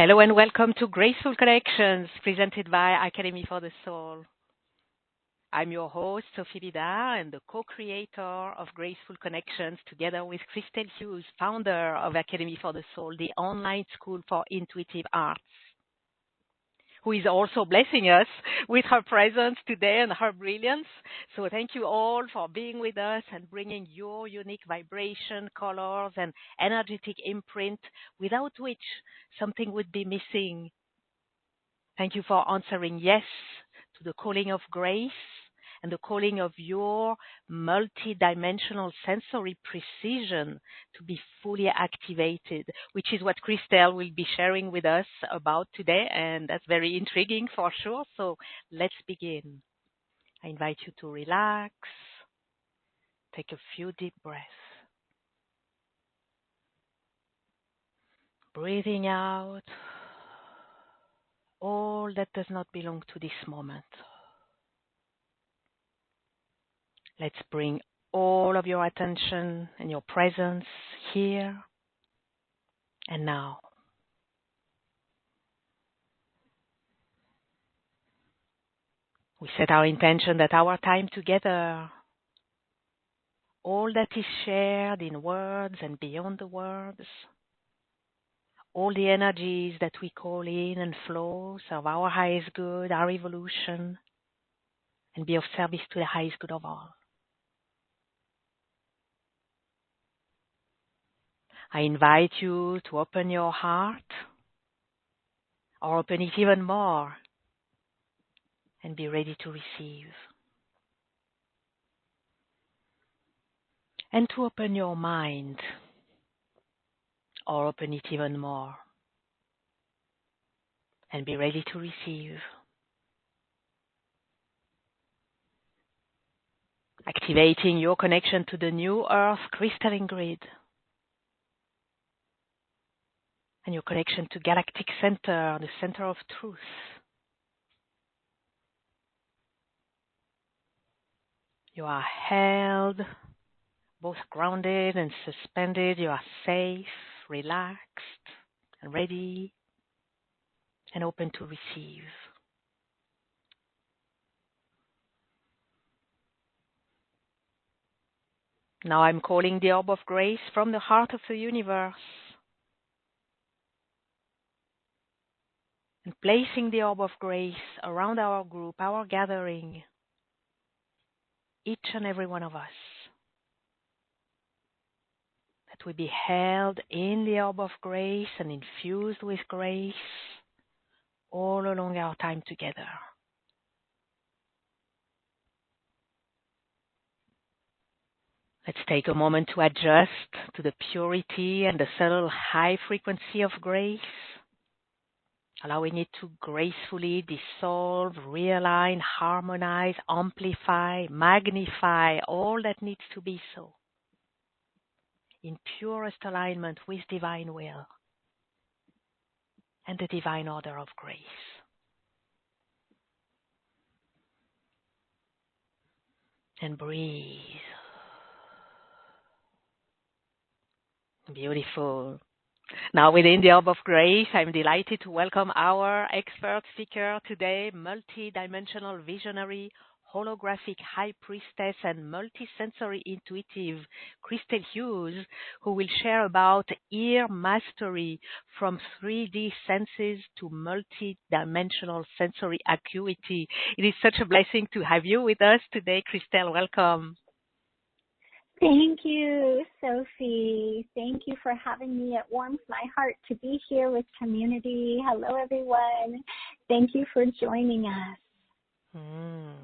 Hello and welcome to Graceful Connections, presented by Academy for the Soul. I'm your host, Sophie Bidard, and the co-creator of Graceful Connections, together with Christel Hughes, founder of Academy for the Soul, the online school for intuitive arts, who is also blessing us with her presence today and her brilliance. So thank you all for being with us and bringing your unique vibration, colors, and energetic imprint, without which something would be missing. Thank you for answering yes to the calling of grace and the calling of your multidimensional sensory precision to be fully activated, which is what Christel will be sharing with us about today, and that's very intriguing for sure. So let's begin. I invite you to relax, take a few deep breaths, breathing out all that does not belong to this moment. Let's bring all of your attention and your presence here and now. We set our intention that our time together, all that is shared in words and beyond the words, all the energies that we call in and flow, serve our highest good, our evolution, and be of service to the highest good of all. I invite you to open your heart, or open it even more, and be ready to receive. And to open your mind, or open it even more, and be ready to receive. Activating your connection to the new earth crystalline grid, and your connection to galactic center, the center of truth. You are held, both grounded and suspended. You are safe, relaxed, and ready, and open to receive. Now I'm calling the orb of grace from the heart of the universe, and placing the orb of grace around our group, our gathering, each and every one of us, that we be held in the orb of grace and infused with grace all along our time together. Let's take a moment to adjust to the purity and the subtle high frequency of grace, allowing it to gracefully dissolve, realign, harmonize, amplify, magnify all that needs to be so, in purest alignment with divine will and the divine order of grace. And breathe. Beautiful. Now, within the Orb of Grace, I'm delighted to welcome our expert speaker today, multi-dimensional visionary, holographic high priestess, and multisensory intuitive Christel Hughes, who will share about ear mastery from 3D senses to multi-dimensional sensory acuity. It is such a blessing to have you with us today, Christel. Welcome. Thank you, Sophie. Thank you for having me. It warms my heart to be here with community. Hello, everyone. Thank you for joining us.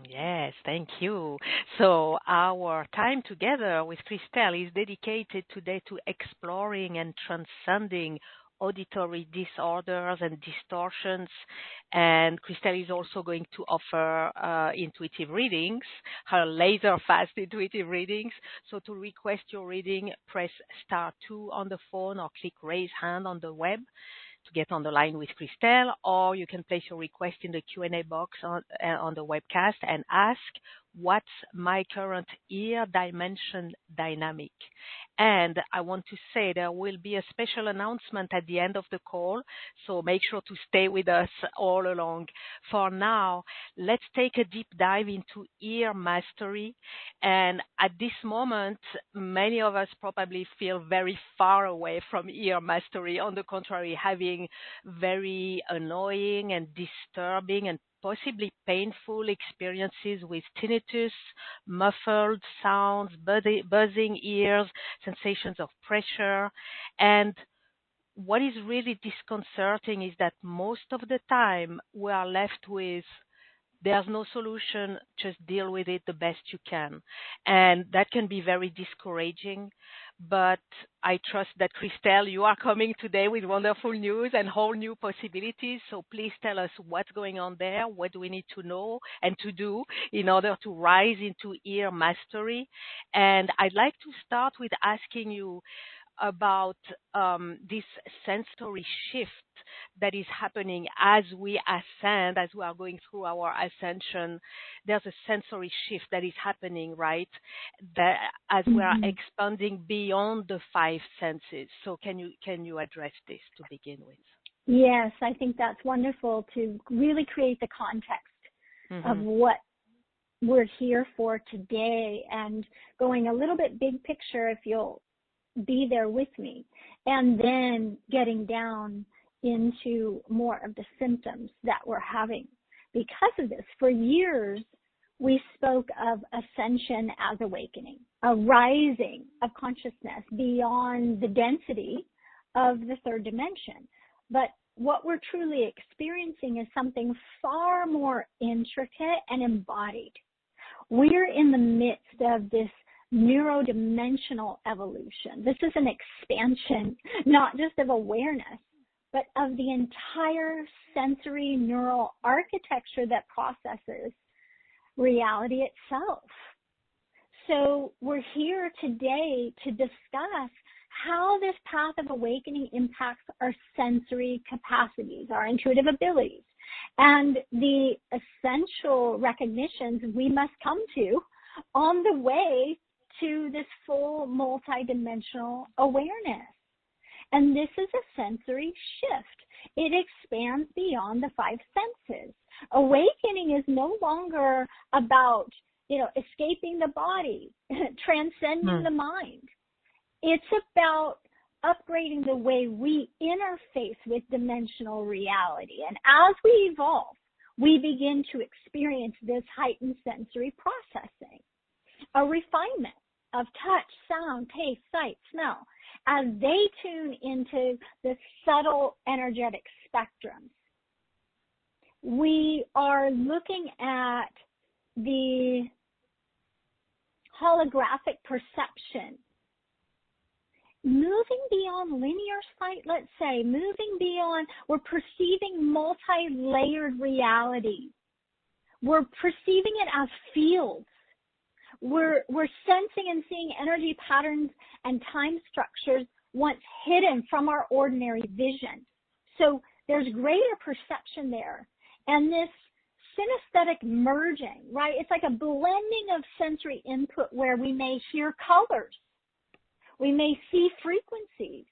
Yes, thank you. So our time together with Christel is dedicated today to exploring and transcending auditory disorders and distortions. And Christel is also going to offer intuitive readings, her laser-fast intuitive readings. So to request your reading, press *2 on the phone or click raise hand on the web to get on the line with Christel, or you can place your request in the Q&A box on the webcast and ask, what's my current ear dimension dynamic? And I want to say there will be a special announcement at the end of the call, so make sure to stay with us all along. For now, let's take a deep dive into ear mastery. And at this moment, many of us probably feel very far away from ear mastery. On the contrary, having very annoying and disturbing and possibly painful experiences with tinnitus, muffled sounds, buzzing ears, sensations of pressure. And what is really disconcerting is that most of the time we are left with there's no solution, just deal with it the best you can. And that can be very discouraging. But I trust that, Christel, you are coming today with wonderful news and whole new possibilities. So please tell us what's going on there, what do we need to know and to do in order to rise into ear mastery. And I'd like to start with asking you about this sensory shift that is happening as we ascend, as we are going through our ascension. There's a sensory shift that is happening, right? That as we are expanding beyond the five senses. So can you address this to begin with? Yes, I think that's wonderful to really create the context of what we're here for today, and going a little bit big picture, if you'll be there with me, and then getting down into more of the symptoms that we're having because of this. For years, we spoke of ascension as awakening, a rising of consciousness beyond the density of the third dimension. But what we're truly experiencing is something far more intricate and embodied. We're in the midst of this neurodimensional evolution. This is an expansion, not just of awareness, but of the entire sensory neural architecture that processes reality itself. So we're here today to discuss how this path of awakening impacts our sensory capacities, our intuitive abilities, and the essential recognitions we must come to on the way to this full multidimensional awareness. And this is a sensory shift. It expands beyond the five senses. Awakening is no longer about, escaping the body, transcending the mind. It's about upgrading the way we interface with dimensional reality. And as we evolve, we begin to experience this heightened sensory processing, a refinement of touch, sound, taste, sight, smell, as they tune into the subtle energetic spectrums. We are looking at the holographic perception, moving beyond linear sight, let's say, moving beyond, we're perceiving multi-layered reality. We're perceiving it as fields. We're sensing and seeing energy patterns and time structures once hidden from our ordinary vision. So there's greater perception there. And this synesthetic merging, right? It's like a blending of sensory input where we may hear colors. We may see frequencies.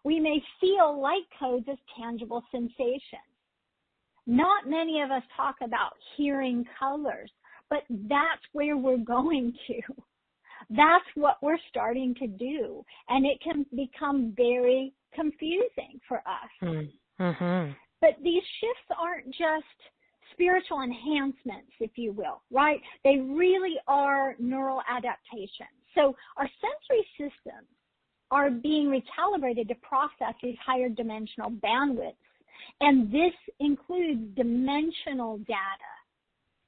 We may feel light codes as tangible sensations. Not many of us talk about hearing colors, but that's where we're going to. That's what we're starting to do. And it can become very confusing for us. But these shifts aren't just spiritual enhancements, if you will, right? They really are neural adaptations. So our sensory systems are being recalibrated to process these higher dimensional bandwidths. And this includes dimensional data,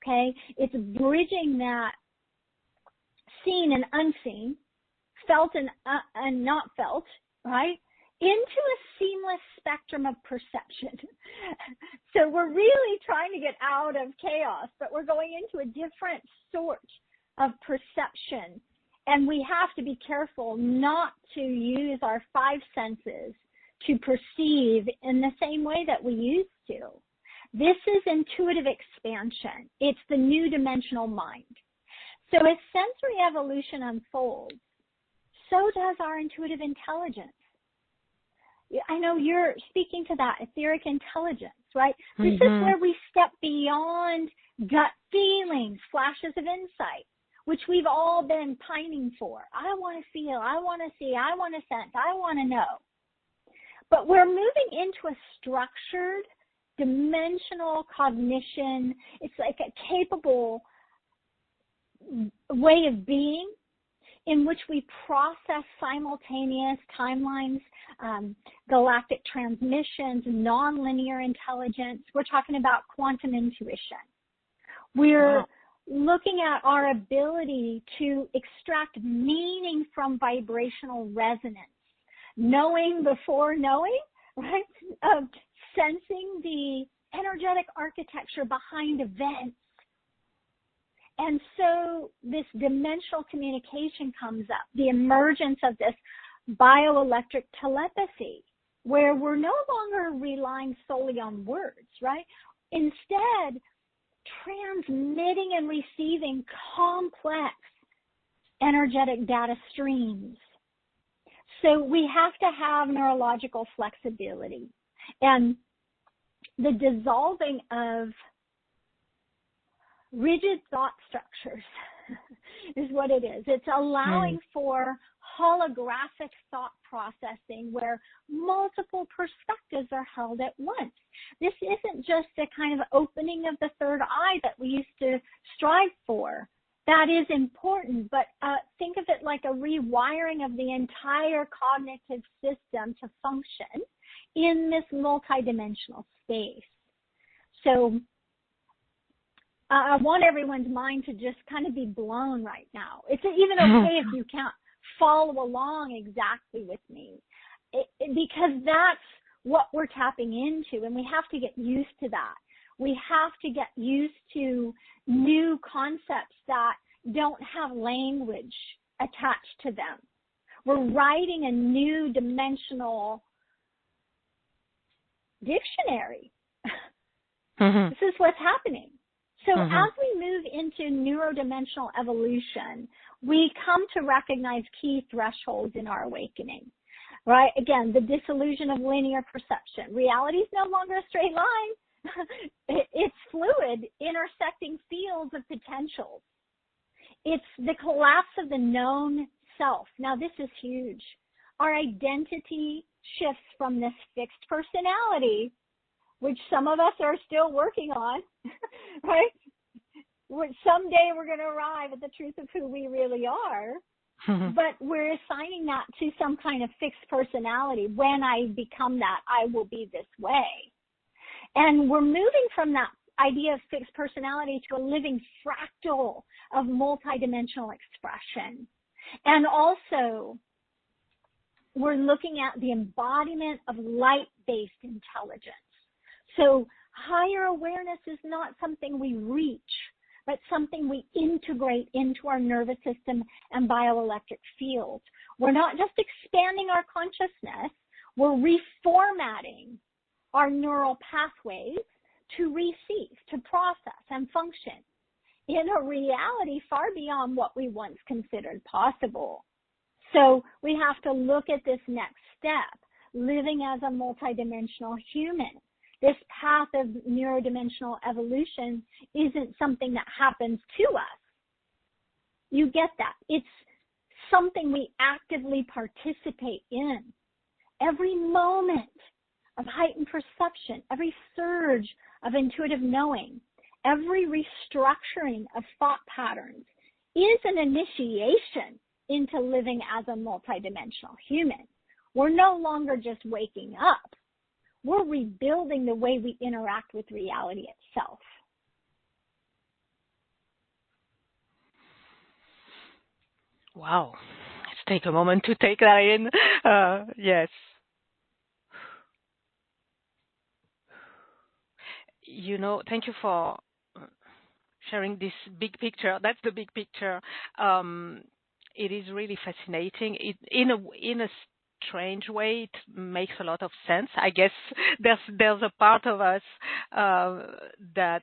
okay? It's bridging that seen and unseen, felt and not felt, right, into a seamless spectrum of perception. So we're really trying to get out of chaos, but we're going into a different sort of perception. And we have to be careful not to use our five senses to perceive in the same way that we used to. This is intuitive expansion. It's the new dimensional mind. So as sensory evolution unfolds, so does our intuitive intelligence. I know you're speaking to that etheric intelligence, right? This is where we step beyond gut feelings, flashes of insight, which we've all been pining for. I want to feel, I want to see, I want to sense, I want to know. But we're moving into a structured, dimensional cognition. It's like a capable way of being in which we process simultaneous timelines, galactic transmissions, nonlinear intelligence. We're talking about quantum intuition. We're looking at our ability to extract meaning from vibrational resonance, knowing before knowing, right? Sensing the energetic architecture behind events. And so this dimensional communication comes up, the emergence of this bioelectric telepathy, where we're no longer relying solely on words, right? Instead, transmitting and receiving complex energetic data streams. So we have to have neurological flexibility. And the dissolving of rigid thought structures is what it is. It's allowing for holographic thought processing where multiple perspectives are held at once. This isn't just a kind of opening of the third eye that we used to strive for. That is important, but think of it like a rewiring of the entire cognitive system to function in this multidimensional space. So I want everyone's mind to just kind of be blown right now. It's even okay if you can't follow along exactly with me, because that's what we're tapping into, and we have to get used to that. We have to get used to new concepts that don't have language attached to them. We're writing a new dimensional dictionary. This is what's happening. So as we move into neurodimensional evolution, we come to recognize key thresholds in our awakening, right? Again, the disillusion of linear perception. Reality is no longer a straight line. It's fluid, intersecting fields of potentials. It's the collapse of the known self. Now, this is huge. Our identity shifts from this fixed personality, which some of us are still working on, right? Someday we're going to arrive at the truth of who we really are, but we're assigning that to some kind of fixed personality. When I become that, I will be this way. And we're moving from that idea of fixed personality to a living fractal of multidimensional expression. And also, we're looking at the embodiment of light-based intelligence. So higher awareness is not something we reach, but something we integrate into our nervous system and bioelectric field. We're not just expanding our consciousness, we're reformatting our neural pathways to receive, to process, and function in a reality far beyond what we once considered possible. So we have to look at this next step, living as a multidimensional human. This path of neurodimensional evolution isn't something that happens to us. You get that. It's something we actively participate in. Every moment of heightened perception, every surge of intuitive knowing, every restructuring of thought patterns is an initiation into living as a multidimensional human. We're no longer just waking up. We're rebuilding the way we interact with reality itself. Wow. Let's take a moment to take that in. Yes. You know, thank you for sharing this big picture. That's the big picture. It is really fascinating. In a strange way, it makes a lot of sense. I guess there's a part of us that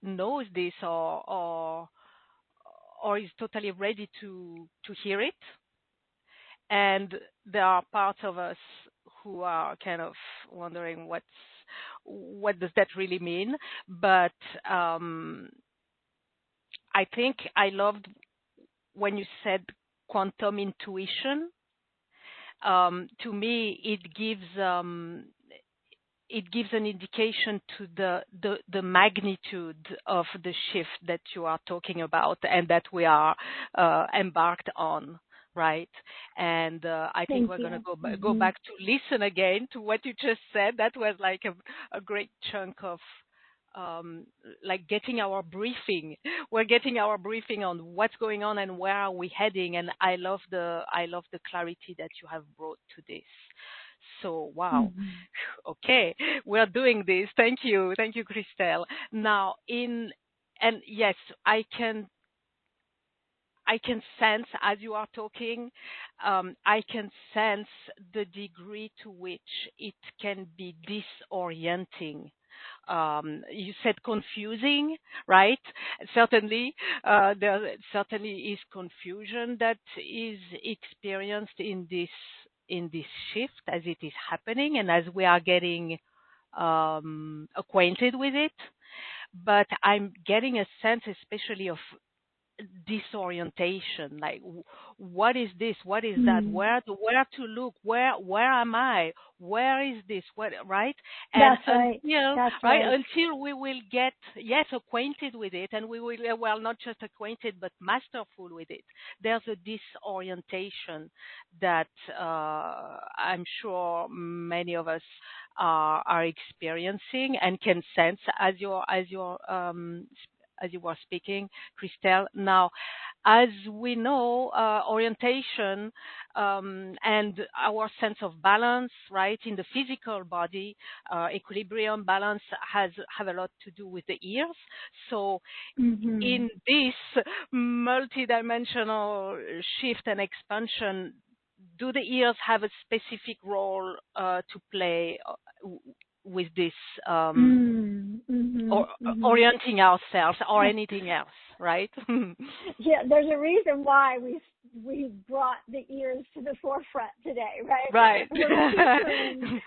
knows this or is totally ready to hear it. And there are parts of us who are kind of wondering what does that really mean. But I think I loved when you said quantum intuition. To me, it gives an indication to the magnitude of the shift that you are talking about and that we are embarked on, right? And I think we're going to go back to listen again to what you just said. That was like a great chunk of like getting our briefing. We're getting our briefing on what's going on and where are we heading. And I love the clarity that you have brought to this. So, wow. Okay, we're doing this. Thank you, Christel. Now, and yes, I can sense as you are talking, I can sense the degree to which it can be disorienting. You said confusing, right? Certainly, there certainly is confusion that is experienced in this shift as it is happening and as we are getting acquainted with it. But I'm getting a sense, especially of disorientation, like what is this, what is that, where to look, where am I, where is this, what, right? And until we will get acquainted with it, and we will, well, not just acquainted but masterful with it, there's a disorientation that I'm sure many of us are experiencing and can sense as you were speaking, Christel. Now, as we know, orientation and our sense of balance, right, in the physical body, equilibrium, balance have a lot to do with the ears. So in this multidimensional shift and expansion, do the ears have a specific role to play with this orienting ourselves or anything else, right? Yeah, there's a reason why we brought the ears to the forefront today, right? Right. We're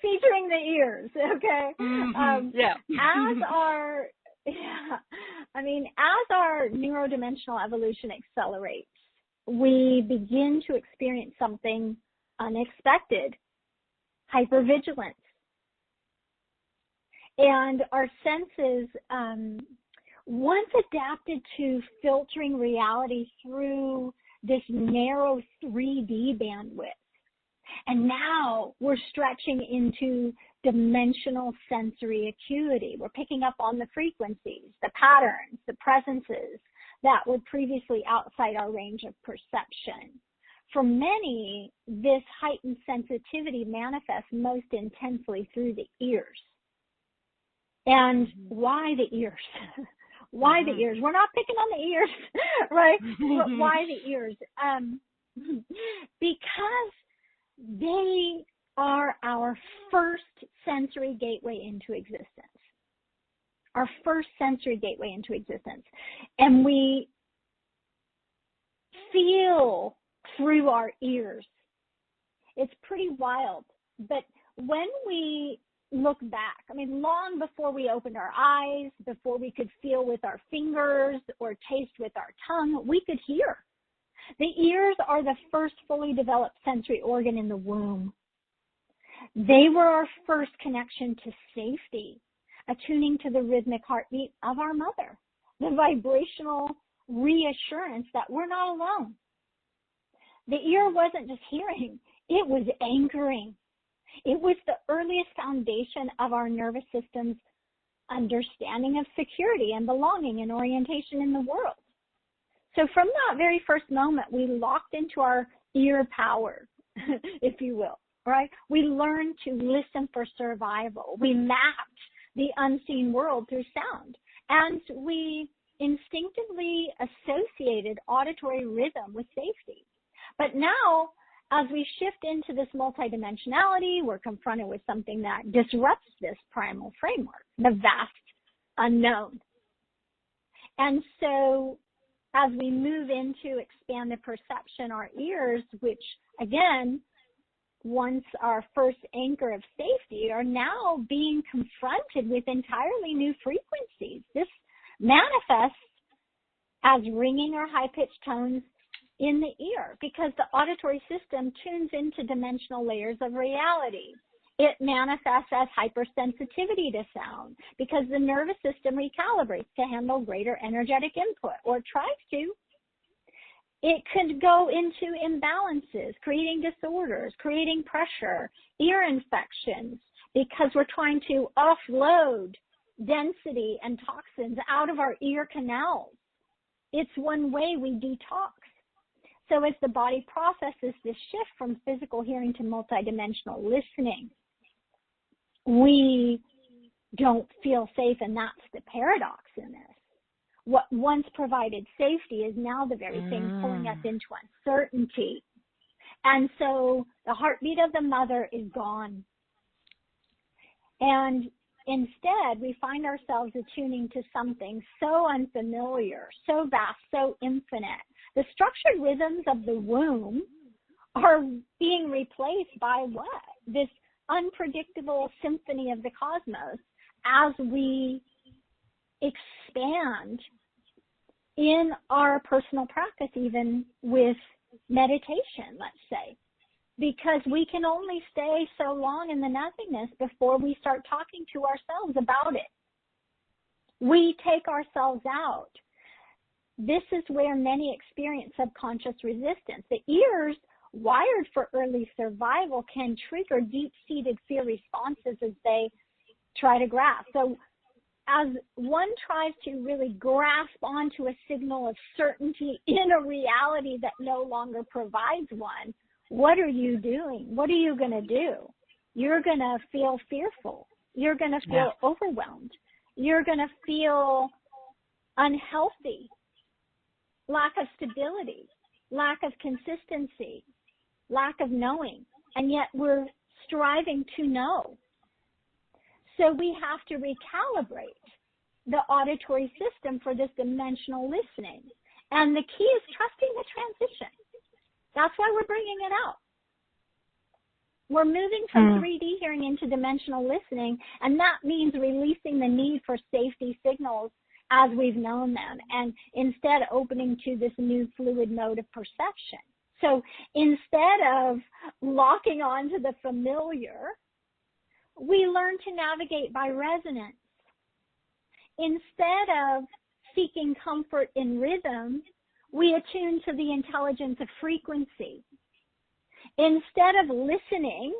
featuring the ears, okay? As our neurodimensional evolution accelerates, we begin to experience something unexpected, hypervigilance. And our senses, once adapted to filtering reality through this narrow 3D bandwidth, and now we're stretching into dimensional sensory acuity. We're picking up on the frequencies, the patterns, the presences that were previously outside our range of perception. For many, this heightened sensitivity manifests most intensely through the ears. And why the ears? Why the ears? We're not picking on the ears, right? But why the ears? Because they are our first sensory gateway into existence. Our first sensory gateway into existence. And we feel through our ears. It's pretty wild. But when we look back, long before we opened our eyes, before we could feel with our fingers or taste with our tongue, we could hear. The ears are the first fully developed sensory organ in the womb. They were our first connection to safety, attuning to the rhythmic heartbeat of our mother, the vibrational reassurance that we're not alone. The ear wasn't just hearing, it was anchoring. It was the earliest foundation of our nervous system's understanding of security and belonging and orientation in the world. So from that very first moment, we locked into our ear power, if you will, right? We learned to listen for survival. We mapped the unseen world through sound, and we instinctively associated auditory rhythm with safety. But now, as we shift into this multidimensionality, we're confronted with something that disrupts this primal framework, the vast unknown. And so as we move into expanded perception, our ears, which again, once our first anchor of safety, are now being confronted with entirely new frequencies. This manifests as ringing or high-pitched tones in the ear because the auditory system tunes into dimensional layers of reality. It manifests as hypersensitivity to sound because the nervous system recalibrates to handle greater energetic input, or tries to. It could go into imbalances, creating disorders, creating pressure, ear infections, because we're trying to offload density and toxins out of our ear canals. It's one way we detox. So as the body processes this shift from physical hearing to multidimensional listening, we don't feel safe, and that's the paradox in this. What once provided safety is now the very thing pulling us into uncertainty. And so the heartbeat of the mother is gone. And instead, we find ourselves attuning to something so unfamiliar, so vast, so infinite. The structured rhythms of the womb are being replaced by what? This unpredictable symphony of the cosmos as we expand in our personal practice, even with meditation, let's say, because we can only stay so long in the nothingness before we start talking to ourselves about it. We take ourselves out. This is where many experience subconscious resistance. The ears, wired for early survival, can trigger deep-seated fear responses as they try to grasp. So as one tries to really grasp onto a signal of certainty in a reality that no longer provides one, what are you doing? What are you going to do? You're going to feel fearful. You're going to feel overwhelmed. You're going to feel unhealthy, lack of stability, lack of consistency, lack of knowing, and yet we're striving to know. So we have to recalibrate the auditory system for this dimensional listening. And the key is trusting the transition. That's why we're bringing it out. We're moving from 3D hearing into dimensional listening, and that means releasing the need for safety signals as we've known them, and instead opening to this new fluid mode of perception. So instead of locking on to the familiar, we learn to navigate by resonance. Instead of seeking comfort in rhythm, we attune to the intelligence of frequency. Instead of listening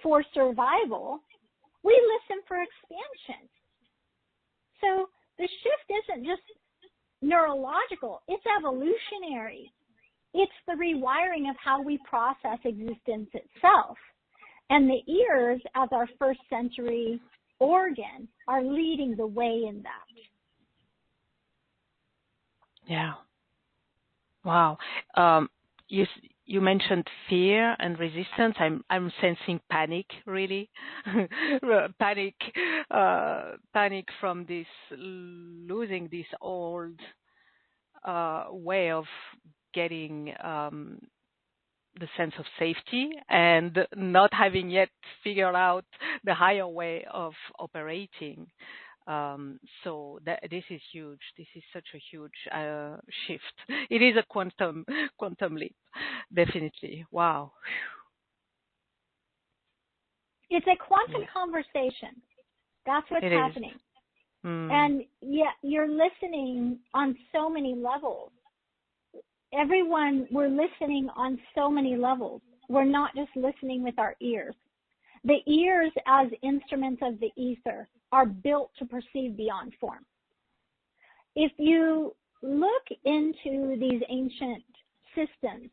for survival, we listen for expansion. So the shift isn't just neurological, it's evolutionary. It's the rewiring of how we process existence itself. And the ears, as our first sensory organ, are leading the way in that. Yeah. Wow. You mentioned fear and resistance. I'm sensing panic, really. Panic from this losing this old way of getting the sense of safety and not having yet figured out the higher way of operating. So this is huge. This is such a huge shift. It is a quantum leap, definitely. Wow. It's a quantum conversation. That's what's happening. And yet you're listening on so many levels. Everyone, we're listening on so many levels. We're not just listening with our ears. The ears, as instruments of the ether, are built to perceive beyond form. If you look into these ancient systems,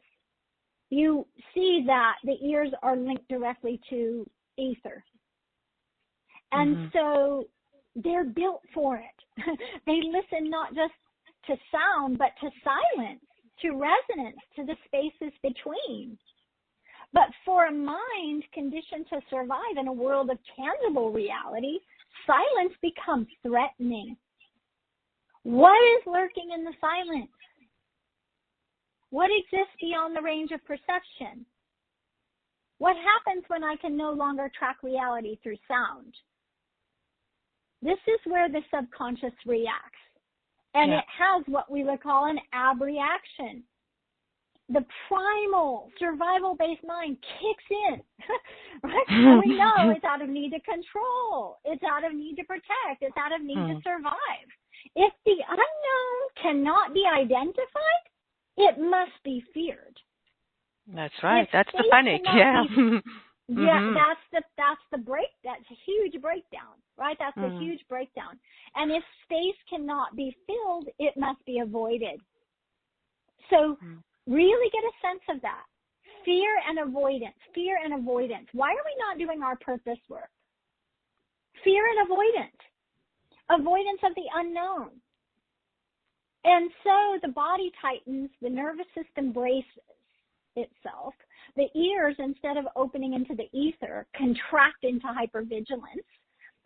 you see that the ears are linked directly to ether. And so they're built for it. They listen not just to sound, but to silence, to resonance, to the spaces between. But for a mind conditioned to survive in a world of tangible reality, silence becomes threatening. What is lurking in the silence? What exists beyond the range of perception? What happens when I can no longer track reality through sound? This is where the subconscious reacts. And it has what we would call an abreaction. The primal survival-based mind kicks in, right? And we know it's out of need to control. It's out of need to protect. It's out of need to survive. If the unknown cannot be identified, it must be feared. That's right. That's the panic. Yeah. That's the break. That's a huge breakdown, right? That's a huge breakdown. And if space cannot be filled, it must be avoided. So really get a sense of that. Fear and avoidance. Fear and avoidance. Why are we not doing our purpose work? Fear and avoidance. Avoidance of the unknown. And so the body tightens, the nervous system braces itself. The ears, instead of opening into the ether, contract into hypervigilance.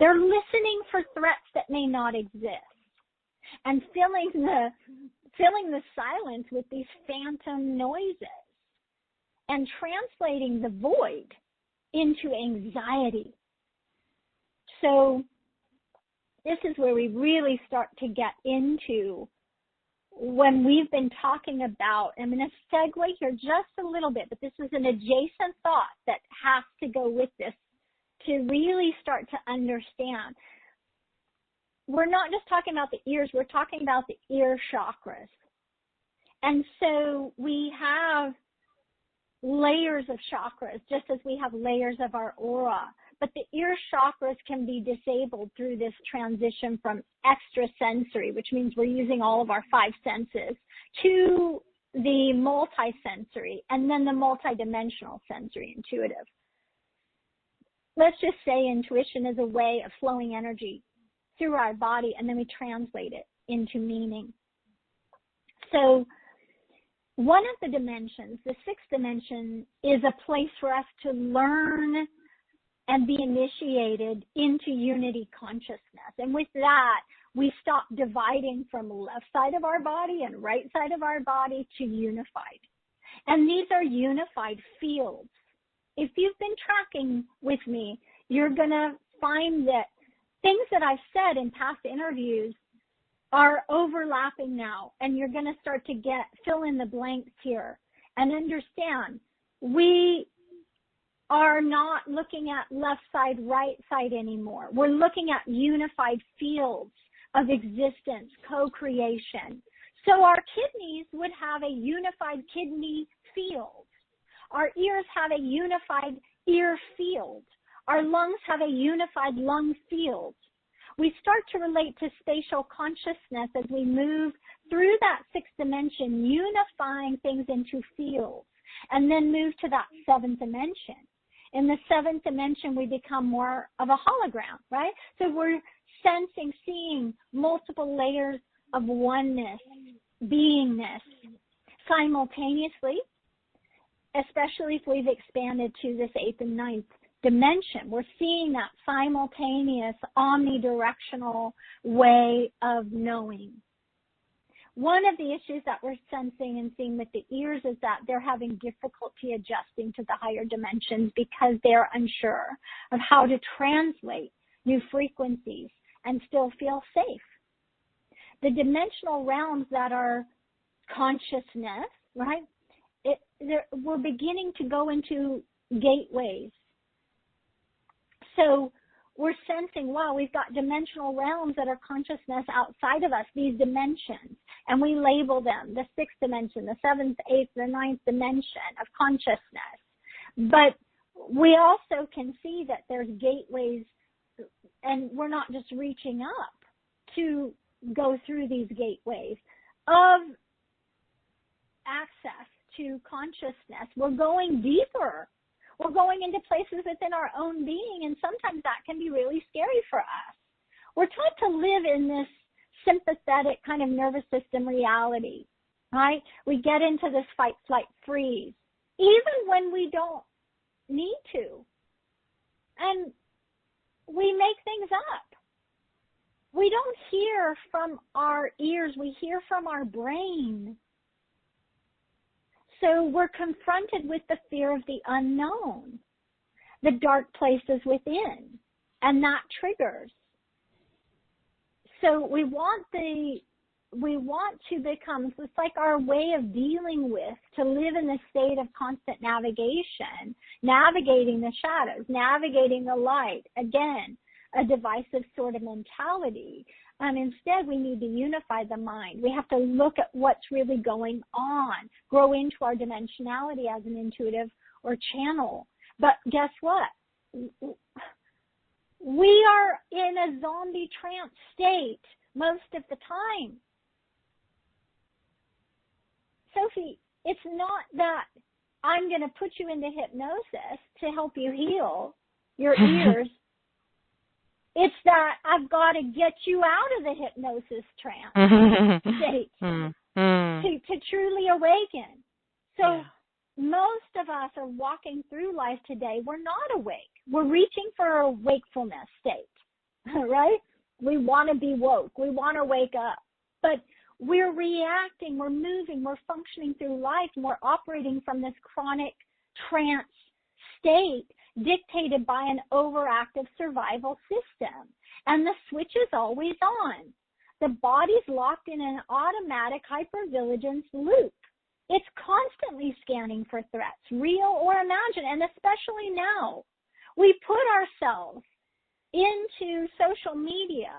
They're listening for threats that may not exist and filling the silence with these phantom noises and translating the void into anxiety. So this is where we really start to get into when we've been talking about, I'm going to segue here just a little bit, but this is an adjacent thought that has to go with this to really start to understand. We're not just talking about the ears, we're talking about the ear chakras. And so we have layers of chakras, just as we have layers of our aura. But the ear chakras can be disabled through this transition from extrasensory, which means we're using all of our five senses, to the multisensory, and then the multidimensional sensory intuitive. Let's just say intuition is a way of flowing energy through our body, and then we translate it into meaning. So one of the dimensions, the sixth dimension, is a place for us to learn and be initiated into unity consciousness. And with that, we stop dividing from left side of our body and right side of our body to unified. And these are unified fields. If you've been tracking with me, you're going to find that things that I've said in past interviews are overlapping now, and you're going to start to fill in the blanks here and understand we are not looking at left side, right side anymore. We're looking at unified fields of existence, co-creation. So our kidneys would have a unified kidney field. Our ears have a unified ear field. Our lungs have a unified lung field. We start to relate to spatial consciousness as we move through that sixth dimension, unifying things into fields, and then move to that seventh dimension. In the seventh dimension, we become more of a hologram, right? So we're sensing, seeing multiple layers of oneness, beingness simultaneously, especially if we've expanded to this eighth and ninth dimension. We're seeing that simultaneous, omnidirectional way of knowing. One of the issues that we're sensing and seeing with the ears is that they're having difficulty adjusting to the higher dimensions because they're unsure of how to translate new frequencies and still feel safe. The dimensional realms that are consciousness, right? We're beginning to go into gateways. So we're sensing, wow, we've got dimensional realms that are consciousness outside of us, these dimensions, and we label them the sixth dimension, the seventh, eighth, the ninth dimension of consciousness. But we also can see that there's gateways, and we're not just reaching up to go through these gateways of access to consciousness. We're going deeper. We're going into places within our own being, and sometimes that can be really scary for us. We're taught to live in this sympathetic kind of nervous system reality, right? We get into this fight, flight, freeze, even when we don't need to. And we make things up. We don't hear from our ears, we hear from our brain. So we're confronted with the fear of the unknown, the dark places within, and that triggers. So we want to become, it's like our way of dealing with, to live in the state of constant navigation, navigating the shadows, navigating the light. Again, a divisive sort of mentality. Instead, we need to unify the mind. We have to look at what's really going on, grow into our dimensionality as an intuitive or channel. But guess what? We are in a zombie trance state most of the time. Sophie, it's not that I'm going to put you into hypnosis to help you heal your ears. It's that I've got to get you out of the hypnosis trance state to truly awaken. So most of us are walking through life today. We're not awake. We're reaching for a wakefulness state, right? We want to be woke. We want to wake up. But we're reacting, we're moving, we're functioning through life, and we're operating from this chronic trance state dictated by an overactive survival system. And the switch is always on. The body's locked in an automatic hypervigilance loop. It's constantly scanning for threats, real or imagined, and especially now. We put ourselves into social media,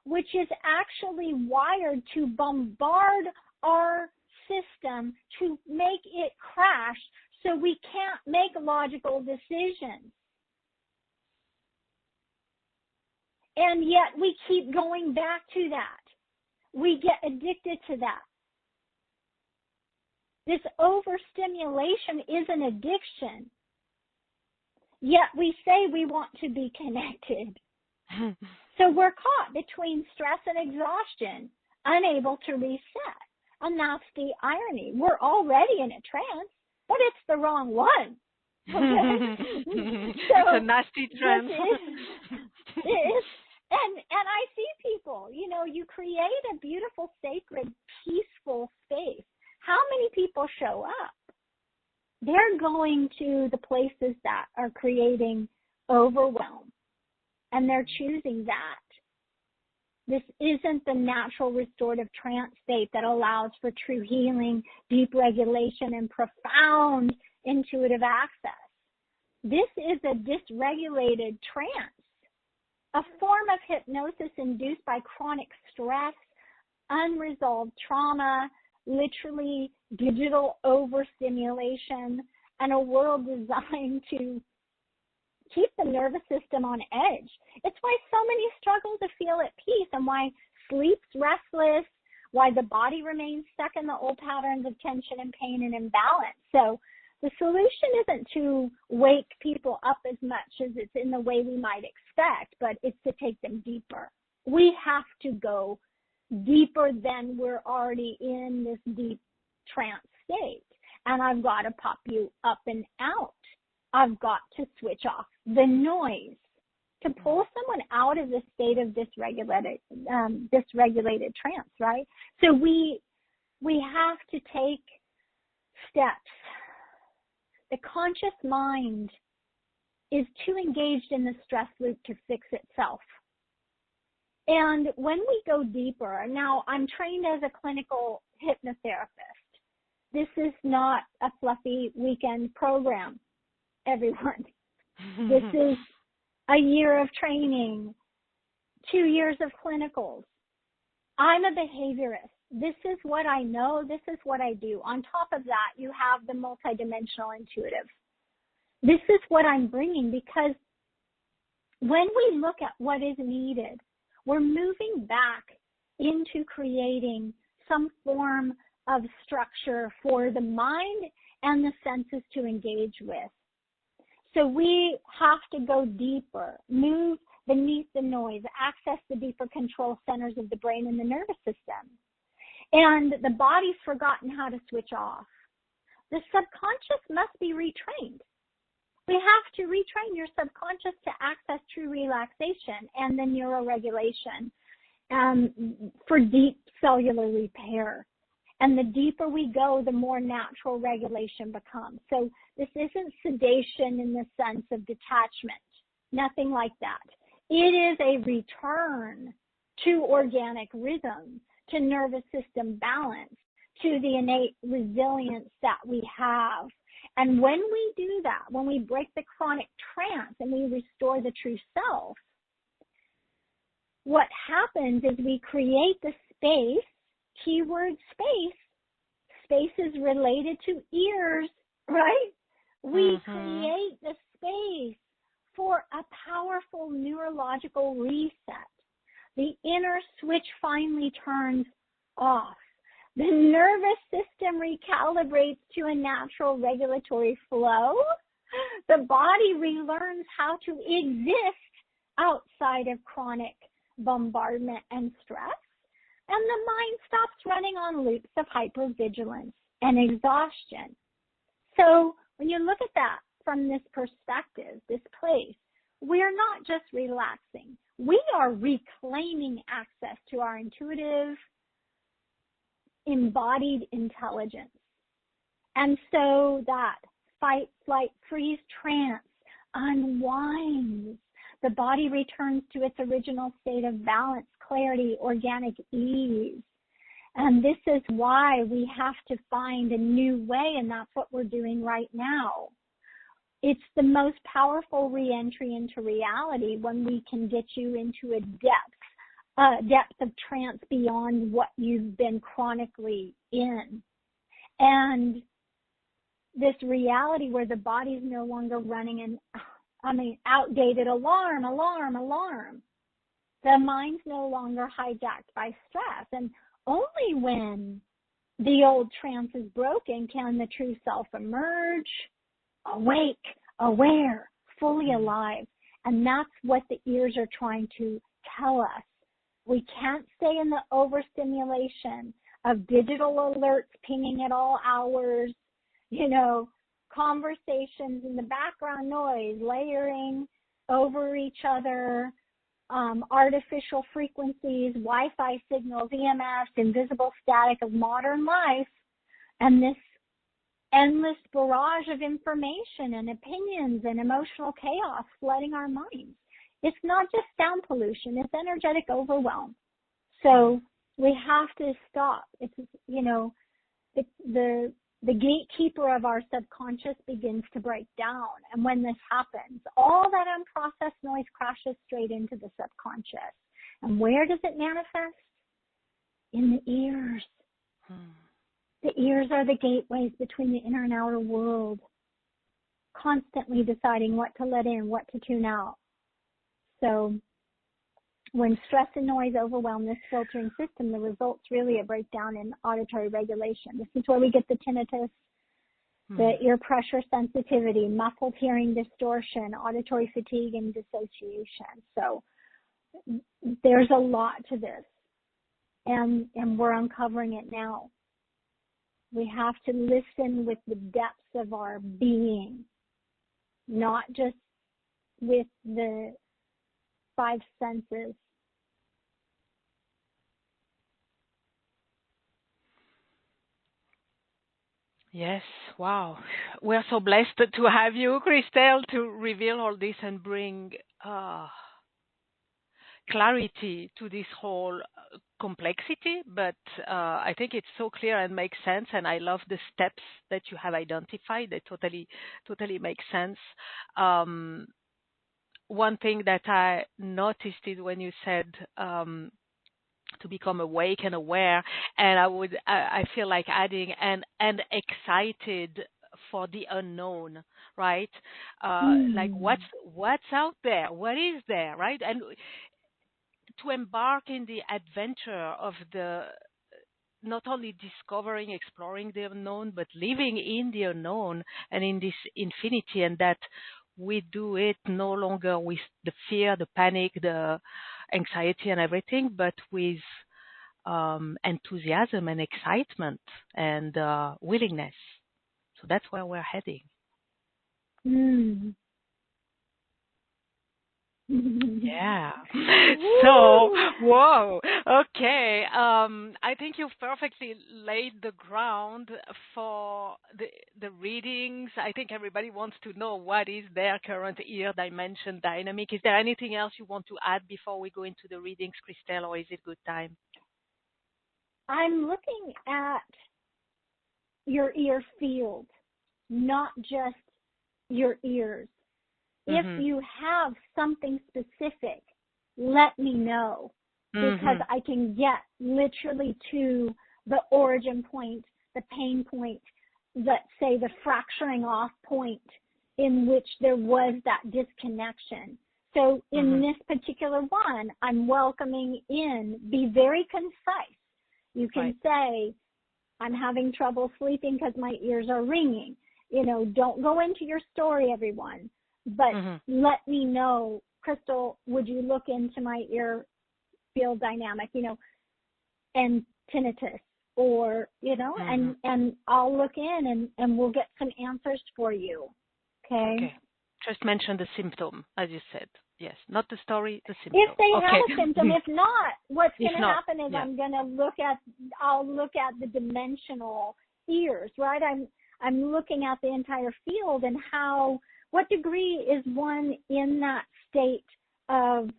which is actually wired to bombard our system to make it crash so we can't make logical decisions. And yet we keep going back to that. We get addicted to that. This overstimulation is an addiction. Yet we say we want to be connected. So we're caught between stress and exhaustion, unable to reset. And that's the irony. We're already in a trance, but it's the wrong one. Okay? It's a nasty trance. And I see people, you create a beautiful, sacred, peaceful space. How many people show up? They're going to the places that are creating overwhelm, and they're choosing that. This isn't the natural restorative trance state that allows for true healing, deep regulation, and profound intuitive access. This is a dysregulated trance, a form of hypnosis induced by chronic stress, unresolved trauma, literally digital overstimulation, and a world designed to keep the nervous system on edge. It's why so many struggle to feel at peace, and why sleep's restless, why the body remains stuck in the old patterns of tension and pain and imbalance. So the solution isn't to wake people up as much as it's in the way we might expect, but it's to take them deeper. We have to go deeper than we're already in this deep trance state. And I've got to pop you up and out. I've got to switch off the noise to pull someone out of the state of dysregulated trance, right? So we have to take steps. The conscious mind is too engaged in the stress loop to fix itself. And when we go deeper, now I'm trained as a clinical hypnotherapist. This is not a fluffy weekend program, everyone. This is a year of training, 2 years of clinicals. I'm a behaviorist. This is what I know. This is what I do. On top of that, you have the multidimensional intuitive. This is what I'm bringing, because when we look at what is needed, we're moving back into creating some form of structure for the mind and the senses to engage with. So we have to go deeper, move beneath the noise, access the deeper control centers of the brain and the nervous system. And the body's forgotten how to switch off. The subconscious must be retrained. We have to retrain your subconscious to access true relaxation and the neuroregulation for deep cellular repair. And the deeper we go, the more natural regulation becomes. So this isn't sedation in the sense of detachment, nothing like that. It is a return to organic rhythm, to nervous system balance, to the innate resilience that we have. And when we do that, when we break the chronic trance and we restore the true self, what happens is we create the space, keyword space. Space is related to ears, right? We create the space for a powerful neurological reset. The inner switch finally turns off. The nervous system recalibrates to a natural regulatory flow. The body relearns how to exist outside of chronic bombardment and stress. And the mind stops running on loops of hypervigilance and exhaustion. So when you look at that from this perspective, this place, we're not just relaxing. We are reclaiming access to our intuitive, embodied intelligence. And so that fight, flight, freeze trance unwinds. The body returns to its original state of balance, clarity, organic ease. And this is why we have to find a new way, and that's what we're doing right now. It's the most powerful reentry into reality when we can get you into a depth of trance beyond what you've been chronically in. And this reality where the body's no longer running outdated alarm. The mind's no longer hijacked by stress. And only when the old trance is broken can the true self emerge, awake, aware, fully alive. And that's what the ears are trying to tell us. We can't stay in the overstimulation of digital alerts pinging at all hours, conversations in the background noise, layering over each other, artificial frequencies, Wi-Fi signals, EMS, invisible static of modern life, and this endless barrage of information and opinions and emotional chaos flooding our minds. It's not just sound pollution, it's energetic overwhelm. So we have to stop. It's, the gatekeeper of our subconscious begins to break down. And when this happens, all that unprocessed noise crashes straight into the subconscious. And where does it manifest? In the ears. The ears are the gateways between the inner and outer world, constantly deciding what to let in, what to tune out. So when stress and noise overwhelm this filtering system, the result's really a breakdown in auditory regulation. This is where we get the tinnitus, the ear pressure sensitivity, muffled hearing distortion, auditory fatigue, and dissociation. So there's a lot to this, and we're uncovering it now. We have to listen with the depths of our being, not just with the five senses. Yes, wow. We're so blessed to have you, Christel, to reveal all this and bring clarity to this whole complexity. But I think it's so clear and makes sense, and I love the steps that you have identified. They totally make sense. One thing that I noticed is when you said to become awake and aware, and I feel like adding and excited for the unknown, right? Like what's out there, what is there, right? And to embark in the adventure of not only discovering, exploring the unknown, but living in the unknown and in this infinity, and that we do it no longer with the fear, the panic, the anxiety and everything, but with enthusiasm and excitement and willingness. So that's where we're heading. Yeah. So, whoa. Okay, I think you've perfectly laid the ground for the readings. I think everybody wants to know what is their current ear dimension dynamic. Is there anything else you want to add before we go into the readings, Christel, or is it good time? I'm looking at your ear field, not just your ears. If you have something specific, let me know, because I can get literally to the origin point, the pain point, let's say the fracturing off point in which there was that disconnection. So in this particular one, I'm welcoming in, be very concise. You can say, I'm having trouble sleeping because my ears are ringing. You know, don't go into your story, everyone. But let me know, Christel, would you look into my ear field dynamic, you know, and tinnitus, or, you know, and I'll look in and we'll get some answers for you. Okay. Just mention the symptom, as you said. Yes, not the story, the symptom. If they have a symptom, if not, what's going to happen is I'll look at the dimensional ears, right? I'm looking at the entire field and what degree is one in that state of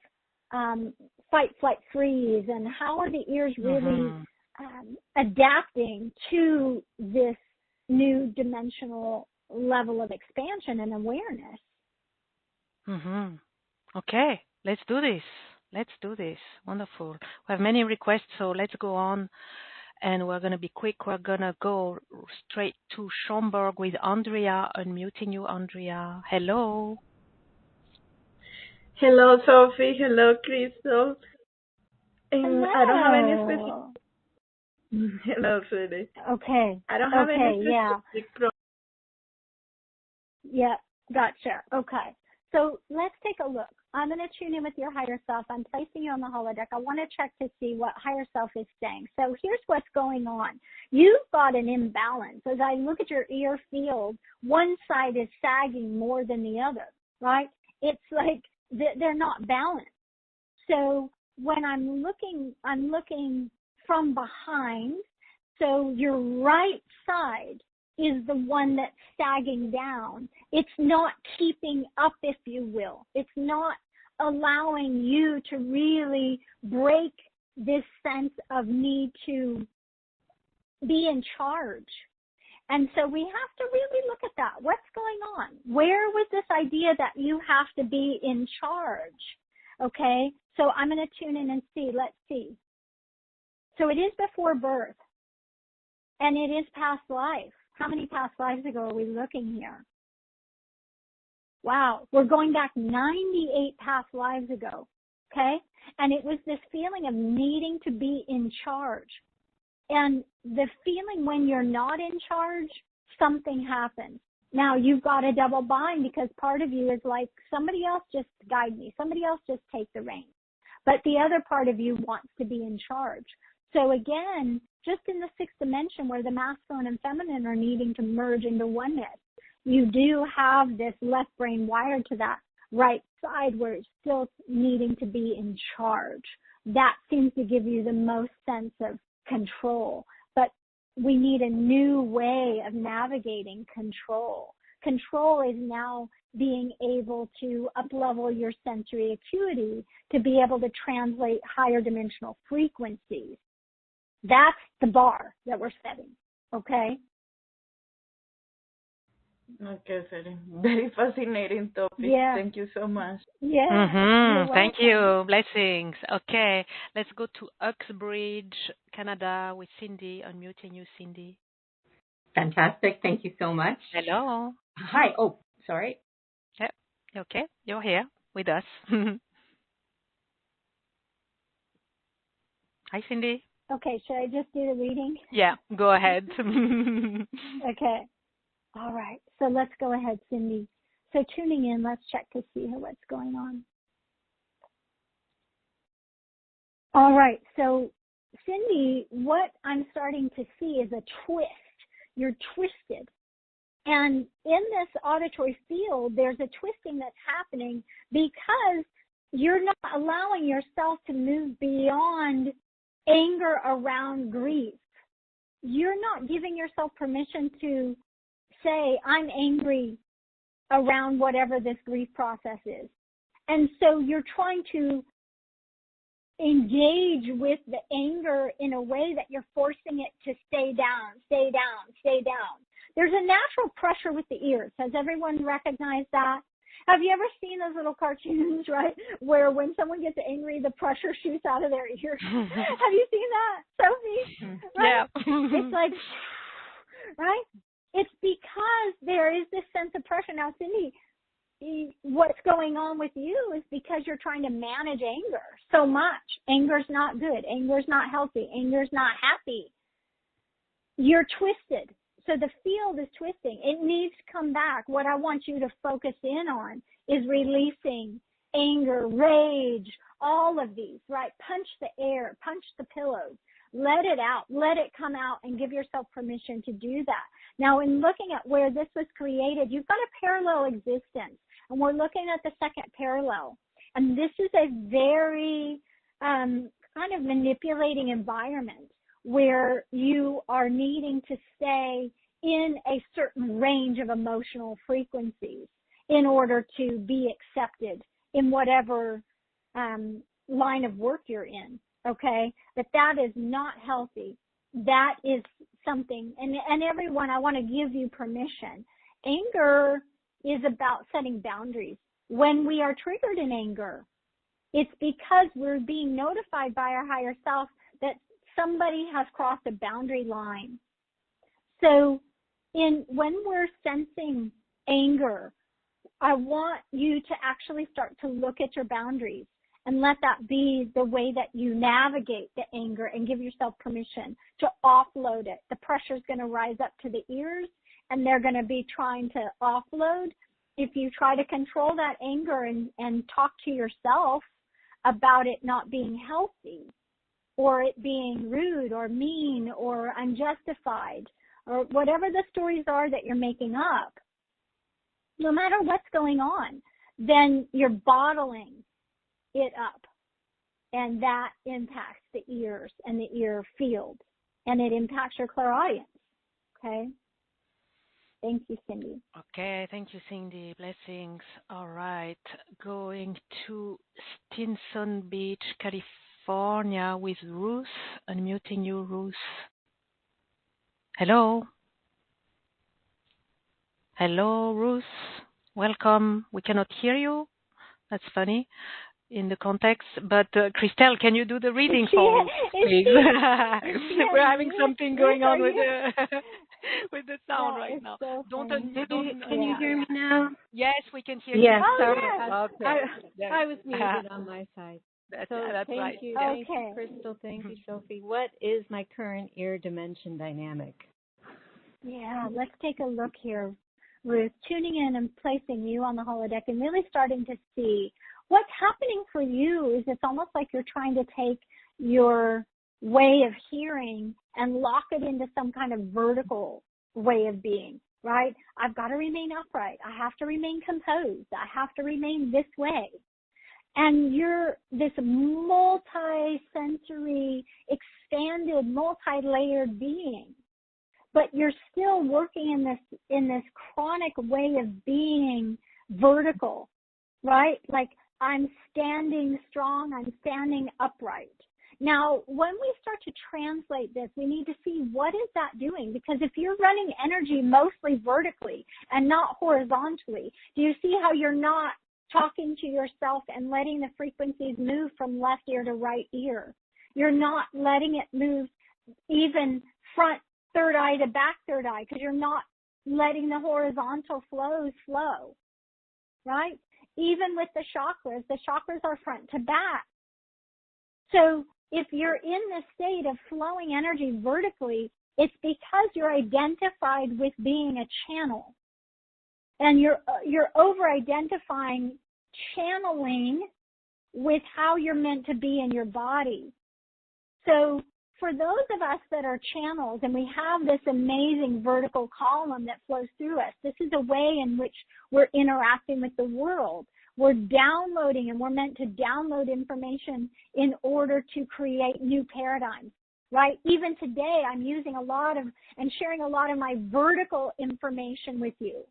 fight, flight, freeze, and how are the ears really adapting to this new dimensional level of expansion and awareness? Okay, let's do this. Let's do this. Wonderful. We have many requests, so let's go on. And we're going to be quick. We're going to go straight to Schomburg with Andrea. Unmuting you, Andrea. Hello. Hello, Sophie. Hello, Christel. Hello. I don't have any specific... Hello, sweetie. Okay. I don't have any specific problem. Yeah, gotcha. Okay. So let's take a look. I'm going to tune in with your higher self. I'm placing you on the holodeck. I want to check to see what higher self is saying. So here's what's going on. You've got an imbalance. As I look at your ear field, one side is sagging more than the other, right? It's like they're not balanced. So when I'm looking from behind. So your right side is the one that's sagging down. It's not keeping up, if you will. It's not allowing you to really break this sense of need to be in charge. And so we have to really look at that. What's going on? Where was this idea that you have to be in charge? Okay, so I'm going to tune in and see. Let's see. So it is before birth, and it is past life. How many past lives ago are we looking here? Wow, we're going back 98 past lives ago, okay? And it was this feeling of needing to be in charge. And the feeling when you're not in charge, something happens. Now, you've got a double bind because part of you is like, somebody else just guide me. Somebody else just take the reins. But the other part of you wants to be in charge. So again, just in the sixth dimension where the masculine and feminine are needing to merge into oneness, you do have this left brain wired to that right side where it's still needing to be in charge. That seems to give you the most sense of control. But we need a new way of navigating control. Control is now being able to up-level your sensory acuity to be able to translate higher dimensional frequencies. That's the bar that we're setting, okay? Okay, very fascinating topic. Yeah. Thank you so much. Yeah. Thank you. Blessings. Okay, let's go to Uxbridge, Canada with Cindy. Unmuting you, Cindy. Fantastic. Thank you so much. Hello. Hi. Oh, sorry. Yep. Okay, you're here with us. Hi, Cindy. Okay, should I just do the reading? Yeah, go ahead. Okay. All right. So let's go ahead, Cindy. So tuning in, let's check to see what's going on. All right. So Cindy, what I'm starting to see is a twist. You're twisted. And in this auditory field, there's a twisting that's happening because you're not allowing yourself to move beyond anger around grief, you're not giving yourself permission to say, I'm angry around whatever this grief process is. And so you're trying to engage with the anger in a way that you're forcing it to stay down, stay down, stay down. There's a natural pressure with the ears. Has everyone recognized that? Have you ever seen those little cartoons, right, where when someone gets angry, the pressure shoots out of their ears? Have you seen that, Sophie? Right? Yeah. It's like, right? It's because there is this sense of pressure. Now, Cindy, what's going on with you is because you're trying to manage anger so much. Anger's not good. Anger's not healthy. Anger's not happy. You're twisted. So the field is twisting. It needs to come back. What I want you to focus in on is releasing anger, rage, all of these, right? Punch the air, punch the pillows. Let it out. Let it come out and give yourself permission to do that. Now, in looking at where this was created, you've got a parallel existence. And we're looking at the second parallel. And this is a very kind of manipulating environment where you are needing to stay in a certain range of emotional frequencies in order to be accepted in whatever line of work you're in, okay? But that is not healthy. That is something, and everyone, I want to give you permission. Anger is about setting boundaries. When we are triggered in anger, it's because we're being notified by our higher self that somebody has crossed a boundary line. So when we're sensing anger, I want you to actually start to look at your boundaries and let that be the way that you navigate the anger and give yourself permission to offload it. The pressure is going to rise up to the ears and they're going to be trying to offload. If you try to control that anger and talk to yourself about it not being healthy, or it being rude or mean or unjustified, or whatever the stories are that you're making up, no matter what's going on, then you're bottling it up. And that impacts the ears and the ear field. And it impacts your clairaudience. Okay? Thank you, Cindy. Okay, thank you, Cindy. Blessings. All right, going to Stinson Beach, California with Ruth. Unmuting you, Ruth. Hello. Hello, Ruth. Welcome. We cannot hear you. That's funny in the context. But Christel, can you do the reading for us, please? We're having something going on with the with the sound right now. So Can you hear me now? Yes, we can hear you. Yes, Oh, sorry. yes. I was muted on my side. That's Thank right. you. Okay. Thank you, Crystal. Thank you, Sophie. What is my current ear dimension dynamic? Yeah, let's take a look here, Ruth. Tuning in and placing you on the holodeck and really starting to see what's happening for you is it's almost like you're trying to take your way of hearing and lock it into some kind of vertical way of being, right? I've got to remain upright. I have to remain composed. I have to remain this way. And you're this multi-sensory, expanded, multi-layered being. But you're still working in this chronic way of being vertical, right? Like I'm standing strong, I'm standing upright. Now, when we start to translate this, we need to see what is that doing? Because if you're running energy mostly vertically and not horizontally, do you see how you're not talking to yourself and letting the frequencies move from left ear to right ear? You're not letting it move even front third eye to back third eye because you're not letting the horizontal flows flow, right? Even with the chakras are front to back. So if you're in this state of flowing energy vertically, it's because you're identified with being a channel. And you're over-identifying channeling with how you're meant to be in your body. So for those of us that are channels and we have this amazing vertical column that flows through us, this is a way in which we're interacting with the world. We're downloading, and we're meant to download information in order to create new paradigms, right? Even today, I'm using a lot of and sharing a lot of my vertical information with you.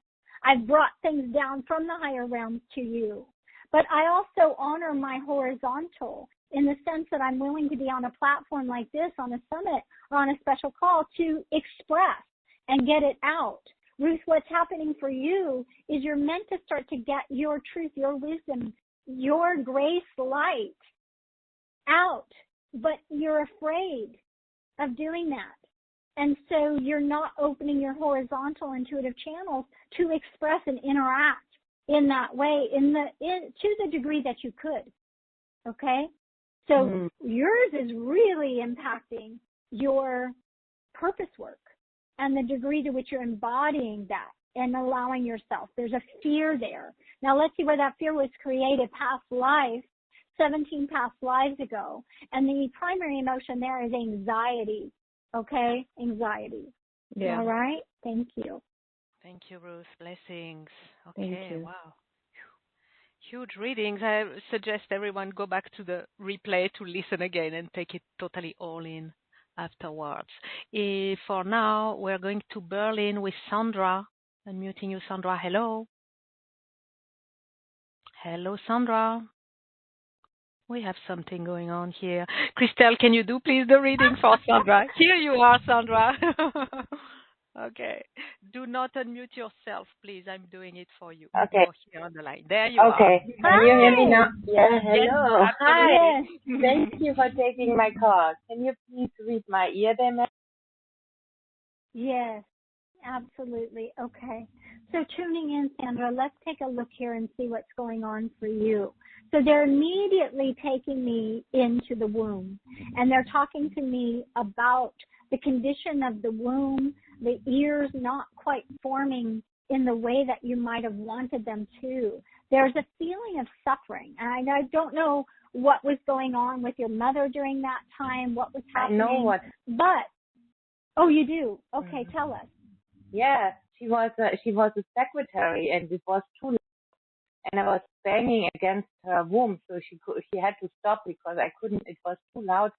I've brought things down from the higher realms to you. But I also honor my horizontal in the sense that I'm willing to be on a platform like this, on a summit, or on a special call to express and get it out. Ruth, what's happening for you is you're meant to start to get your truth, your wisdom, your grace light out, but you're afraid of doing that. And so you're not opening your horizontal intuitive channels to express and interact in that way to the degree that you could. Okay? So yours is really impacting your purpose work and the degree to which you're embodying that and allowing yourself. There's a fear there. Now let's see where that fear was created. Past life, 17 past lives ago. And the primary emotion there is anxiety. Okay? Anxiety. Yeah. All right? Thank you. Thank you, Ruth. Blessings. Okay, Thank you. wow. Huge readings. I suggest everyone go back to the replay to listen again and take it totally all in afterwards. For now, we're going to Berlin with Sandra. Unmuting you, Sandra. Hello. Hello, Sandra. We have something going on here. Christel, can you do please the reading for Sandra? Here you are, Sandra. Okay. Do not unmute yourself, please. I'm doing it for you. Okay. You're here on the line. There you are. Okay. Can you hear me now? Yeah, hello. Yes, Hi. absolutely. Thank you for taking my call. Can you please read my ear dimension? Yes, absolutely. Okay. So tuning in, Sandra, let's take a look here and see what's going on for you. So they're immediately taking me into the womb, and they're talking to me about the condition of the womb, the ears not quite forming in the way that you might have wanted them to. There's a feeling of suffering, and I don't know what was going on with your mother during that time, what was happening. I know what. But, oh, you do? Okay, tell us. Yeah, she was a secretary, and it was too loud, and I was banging against her womb, so she had to stop because I couldn't. It was too loud.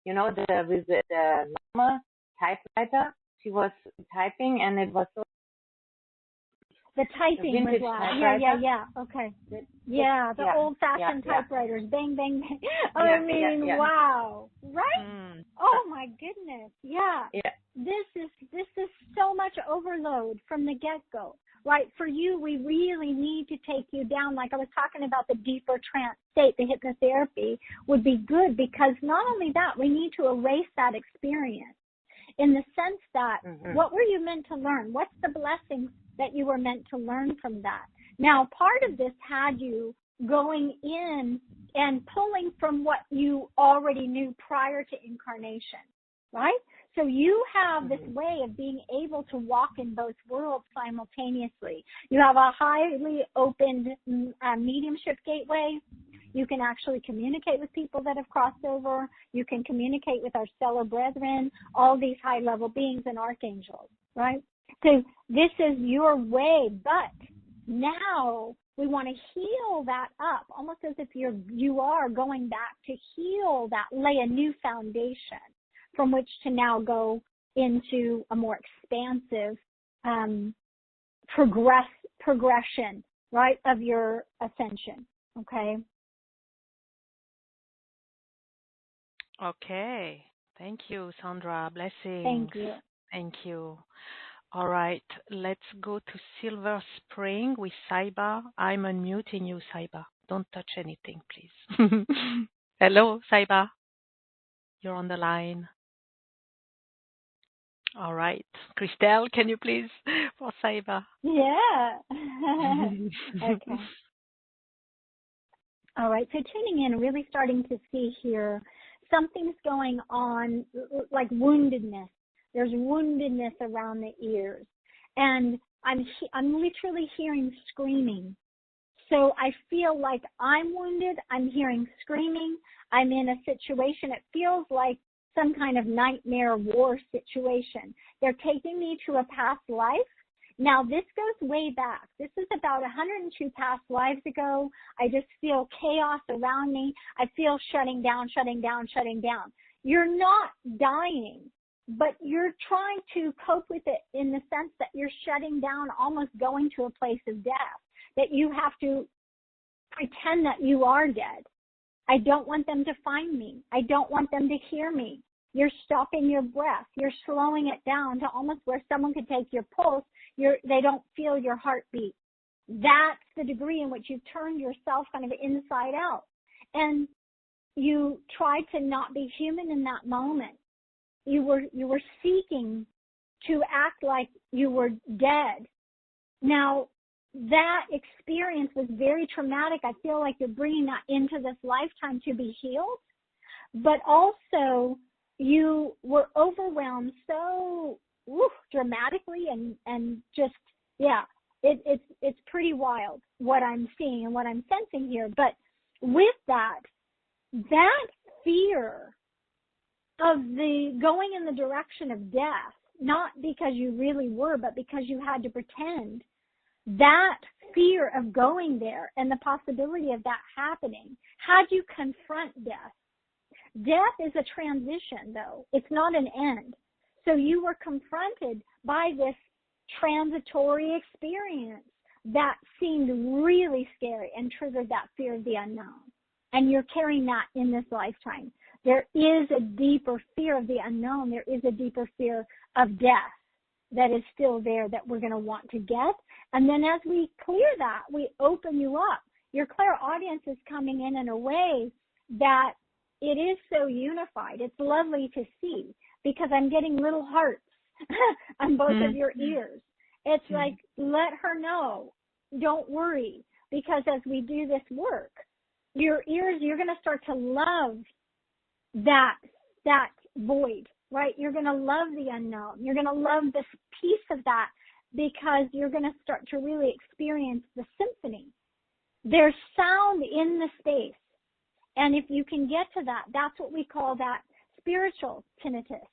You know, with the normal typewriter, she was typing, and it was so. The typing was loud. Yeah. Okay. The old-fashioned typewriters. Bang, bang, bang. Wow. Right? Oh my goodness. Yeah. This is so much overload from the get-go. Right? For you, we really need to take you down. Like I was talking about the deeper trance state, the hypnotherapy would be good because not only that, we need to erase that experience in the sense that what were you meant to learn? What's the blessings that you were meant to learn from that? Now, part of this had you going in and pulling from what you already knew prior to incarnation, right? So you have this way of being able to walk in both worlds simultaneously. You have a highly opened mediumship gateway. You can actually communicate with people that have crossed over. You can communicate with our stellar brethren, all these high-level beings and archangels, right? So this is your way, but now we want to heal that up, almost as if you are going back to heal that, lay a new foundation from which to now go into a more expansive progression, right, of your ascension, okay? Okay. Thank you, Sandra. Blessings. Thank you. Thank you. All right. Let's go to Silver Spring with Saiba. I'm unmuting you, Saiba. Don't touch anything, please. Hello, Saiba. You're on the line. All right. Christel, can you please for Saiba? Yeah. Okay. All right. So tuning in, really starting to see here, something's going on like woundedness. There's woundedness around the ears. And I'm literally hearing screaming. So I feel like I'm wounded. I'm hearing screaming. I'm in a situation. It feels like some kind of nightmare war situation. They're taking me to a past life Now, this goes way back. This is about 102 past lives ago. I just feel chaos around me. I feel shutting down, shutting down, shutting down. You're not dying, but you're trying to cope with it in the sense that you're shutting down, almost going to a place of death, that you have to pretend that you are dead. I don't want them to find me. I don't want them to hear me. You're stopping your breath. You're slowing it down to almost where someone could take your pulse. They don't feel your heartbeat. That's the degree in which you've turned yourself kind of inside out. And you tried to not be human in that moment. You were seeking to act like you were dead. Now, that experience was very traumatic. I feel like you're bringing that into this lifetime to be healed. But also, you were overwhelmed so dramatically and just, yeah, it's pretty wild what I'm seeing and what I'm sensing here. But with that fear of the going in the direction of death, not because you really were, but because you had to pretend, that fear of going there and the possibility of that happening had you confront death. Death is a transition, though. It's not an end. So you were confronted by this transitory experience that seemed really scary and triggered that fear of the unknown. And you're carrying that in this lifetime. There is a deeper fear of the unknown. There is a deeper fear of death that is still there that we're going to want to get. And then as we clear that, we open you up. Your clairaudience is coming in a way that it is so unified. It's lovely to see because I'm getting little hearts on both of your ears. It's like, let her know. Don't worry, because as we do this work, your ears, you're going to start to love that void, right? You're going to love the unknown. You're going to love this piece of that because you're going to start to really experience the symphony. There's sound in the space. And if you can get to that, that's what we call that spiritual tinnitus,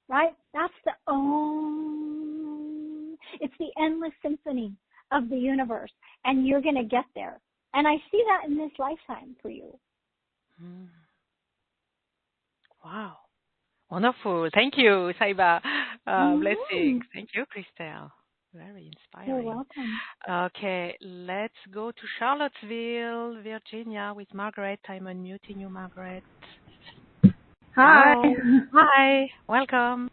right? That's the Om. It's the endless symphony of the universe. And you're going to get there. And I see that in this lifetime for you. Wow. Wonderful. Thank you, Saiba. Blessings. Thank you, Christel. Very inspiring. You're welcome. Okay, let's go to Charlottesville, Virginia with Margaret. I'm unmuting you, Margaret. Hi. Hi. Welcome.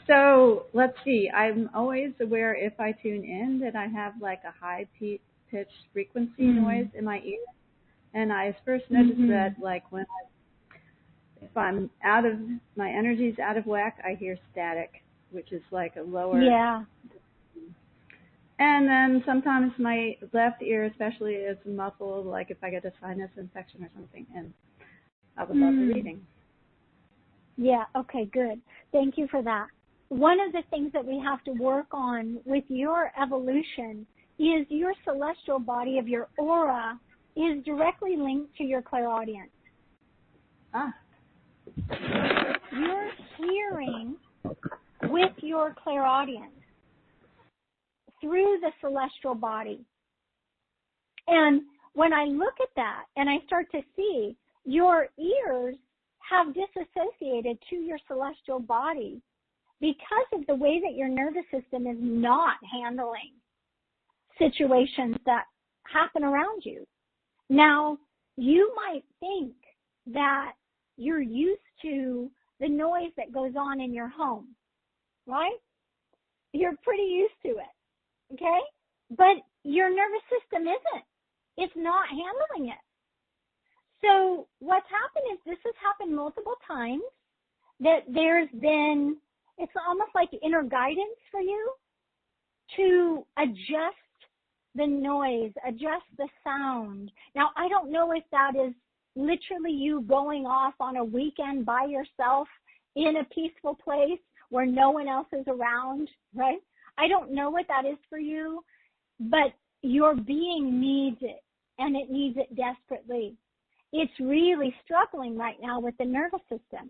So let's see. I'm always aware if I tune in that I have like a high pitched frequency noise in my ear. And I first noticed that like if I'm out of, my energy's out of whack, I hear static, which is like a lower. Yeah. And then sometimes my left ear especially is muffled, like if I get a sinus infection or something. And I would love the reading. Yeah, okay, good. Thank you for that. One of the things that we have to work on with your evolution is your celestial body of your aura is directly linked to your clairaudience. You're hearing with your clairaudience through the celestial body. And when I look at that and I start to see your ears have disassociated to your celestial body because of the way that your nervous system is not handling situations that happen around you. Now, you might think that you're used to the noise that goes on in your home, right? You're pretty used to it, okay? But your nervous system isn't. It's not handling it. So what's happened is this has happened multiple times, that there's been, it's almost like inner guidance for you to adjust the noise, adjust the sound. Now, I don't know if that is literally you going off on a weekend by yourself in a peaceful place where no one else is around, right? I don't know what that is for you, but your being needs it, and it needs it desperately. It's really struggling right now with the nervous system.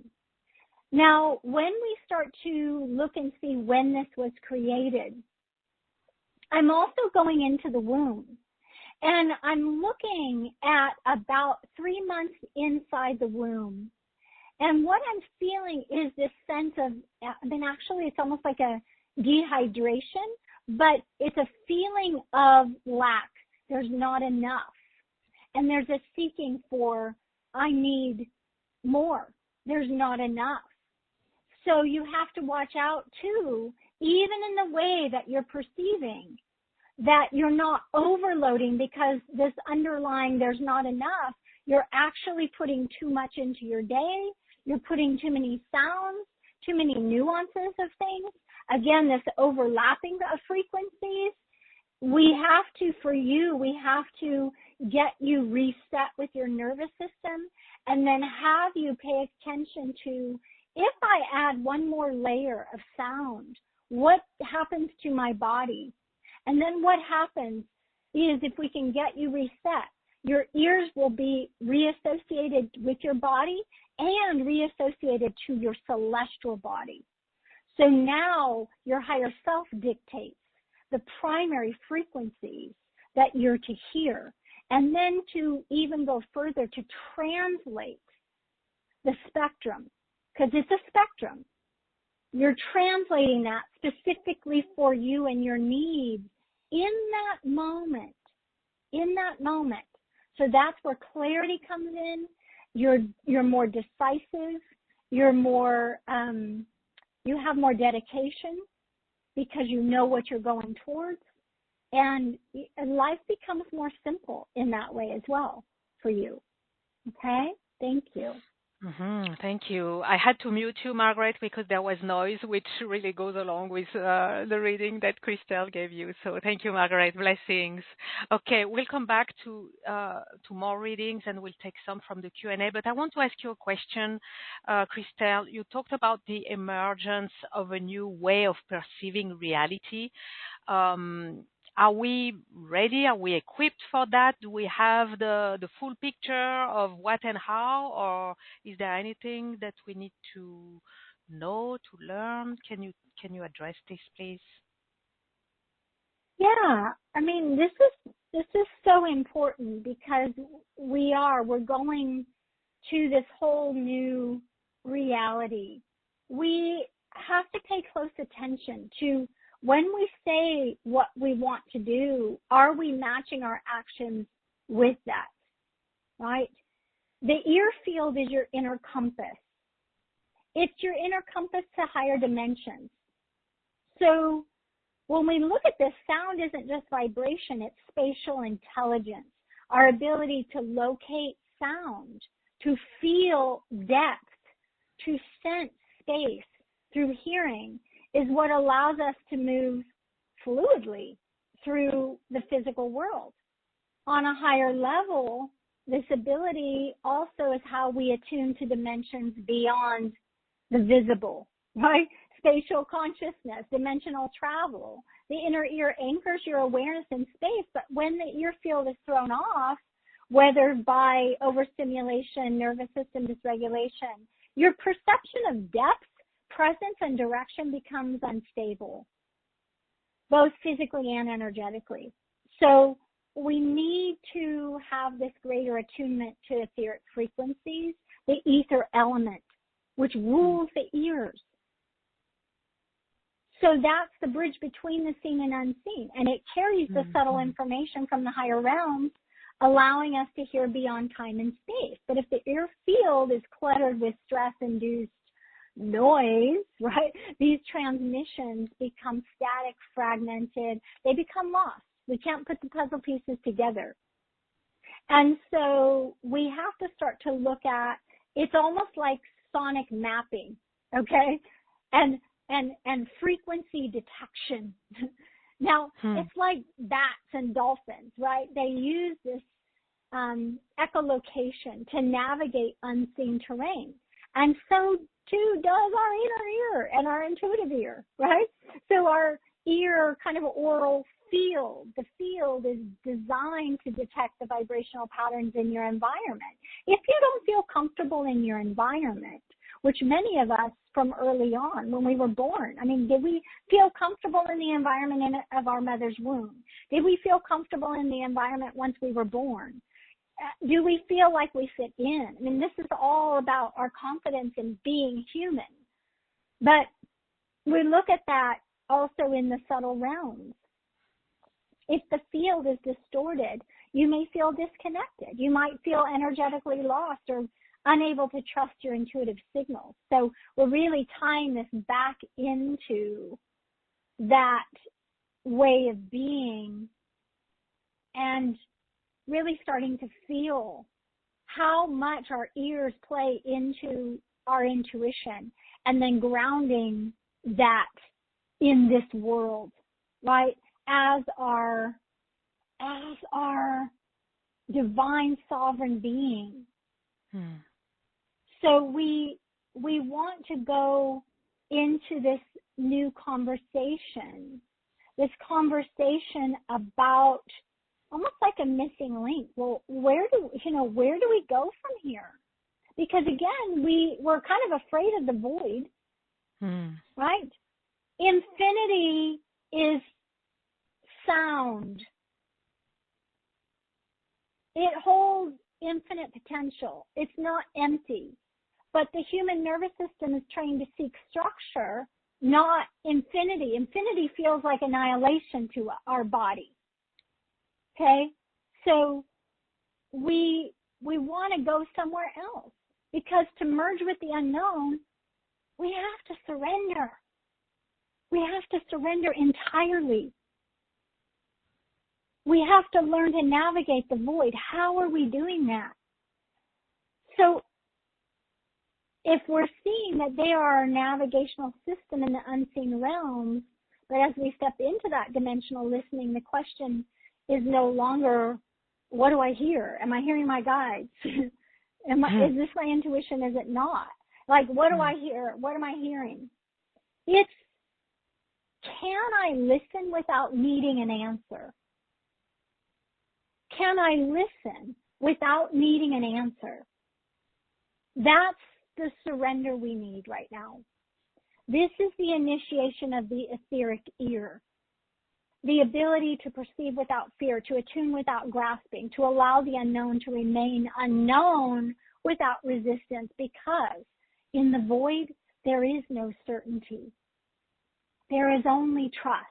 Now, when we start to look and see when this was created, I'm also going into the womb. And I'm looking at about 3 months inside the womb. And what I'm feeling is this sense of, actually it's almost like a dehydration, but it's a feeling of lack. There's not enough. And there's a seeking for, I need more. There's not enough. So you have to watch out too, even in the way that you're perceiving, that you're not overloading because this underlying there's not enough. You're actually putting too much into your day. You're putting too many sounds, too many nuances of things. Again, this overlapping of frequencies. We have to get you reset with your nervous system and then have you pay attention to, if I add one more layer of sound, what happens to my body? And then what happens is if we can get you reset, your ears will be reassociated with your body and reassociated to your celestial body. So now your higher self dictates the primary frequencies that you're to hear. And then to even go further, to translate the spectrum, because it's a spectrum. You're translating that specifically for you and your needs in that moment. So that's where clarity comes in. You're more decisive. You're more, you have more dedication because you know what you're going towards. And life becomes more simple in that way as well for you. Okay? Thank you. Thank you. I had to mute you, Margaret, because there was noise, which really goes along with the reading that Christel gave you. So thank you, Margaret. Blessings. Okay, we'll come back to more readings, and we'll take some from the Q&A. But I want to ask you a question, Christel. You talked about the emergence of a new way of perceiving reality. Are we ready? Are we equipped for that? Do we have the full picture of what and how, or is there anything that we need to know, to learn? Can you address this, please? Yeah, I mean, this is so important because we're going to this whole new reality. We have to pay close attention to when we say what we want to do, are we matching our actions with that, right? The ear field is your inner compass. It's your inner compass to higher dimensions. So when we look at this, sound isn't just vibration, it's spatial intelligence, our ability to locate sound, to feel depth, to sense space through hearing is what allows us to move fluidly through the physical world. On a higher level, this ability also is how we attune to dimensions beyond the visible, right? Spatial consciousness, dimensional travel. The inner ear anchors your awareness in space, but when the ear field is thrown off, whether by overstimulation, nervous system dysregulation, your perception of depth, presence, and direction becomes unstable, both physically and energetically. So we need to have this greater attunement to etheric frequencies, the ether element, which rules the ears. So that's the bridge between the seen and unseen, and it carries the subtle information from the higher realms, allowing us to hear beyond time and space. But if the ear field is cluttered with stress-induced noise, right, these transmissions become static, fragmented, they become lost. We can't put the puzzle pieces together. And so we have to start to look at, it's almost like sonic mapping, okay, and frequency detection. Now, it's like bats and dolphins, right? They use this echolocation to navigate unseen terrain. And so too does our inner ear and our intuitive ear, right? So our ear kind of oral field, the field is designed to detect the vibrational patterns in your environment. If you don't feel comfortable in your environment, which many of us from early on when we were born? I mean, did we feel comfortable in the environment of our mother's womb? Did we feel comfortable in the environment once we were born? Do we feel like we fit in? I mean, this is all about our confidence in being human. But we look at that also in the subtle realms. If the field is distorted, you may feel disconnected. You might feel energetically lost or unable to trust your intuitive signals. So we're really tying this back into that way of being and really starting to feel how much our ears play into our intuition and then grounding that in this world, right? As our divine sovereign being. So we want to go into this new conversation about almost like a missing link. Well, where do we go from here? Because again, we're kind of afraid of the void, right? Infinity is sound. It holds infinite potential. It's not empty. But the human nervous system is trained to seek structure, not infinity. Infinity feels like annihilation to our body. Okay? So we want to go somewhere else, because to merge with the unknown, we have to surrender. We have to surrender entirely. We have to learn to navigate the void. How are we doing that? So if we're seeing that they are our navigational system in the unseen realms, but as we step into that dimensional listening, the question is no longer, what do I hear? Am I hearing my guides? Is this my intuition? Is it not? Like, what do I hear? What am I hearing? It's, can I listen without needing an answer? Can I listen without needing an answer? That's the surrender we need right now. This is the initiation of the etheric ear. The ability to perceive without fear, to attune without grasping, to allow the unknown to remain unknown without resistance, because in the void, there is no certainty. There is only trust.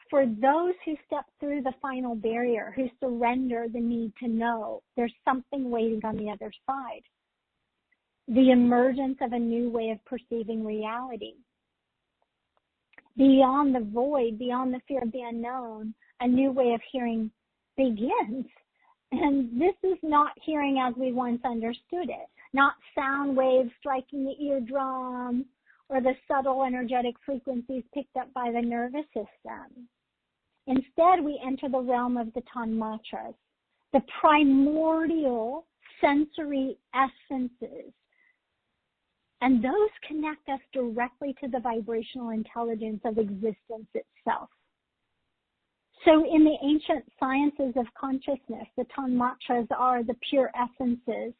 For those who step through the final barrier, who surrender the need to know, there's something waiting on the other side. The emergence of a new way of perceiving reality. Beyond the void, beyond the fear of the unknown, a new way of hearing begins. And this is not hearing as we once understood it, not sound waves striking the eardrum or the subtle energetic frequencies picked up by the nervous system. Instead, we enter the realm of the tanmatras, the primordial sensory essences. And those connect us directly to the vibrational intelligence of existence itself. So in the ancient sciences of consciousness, the tanmatras are the pure essences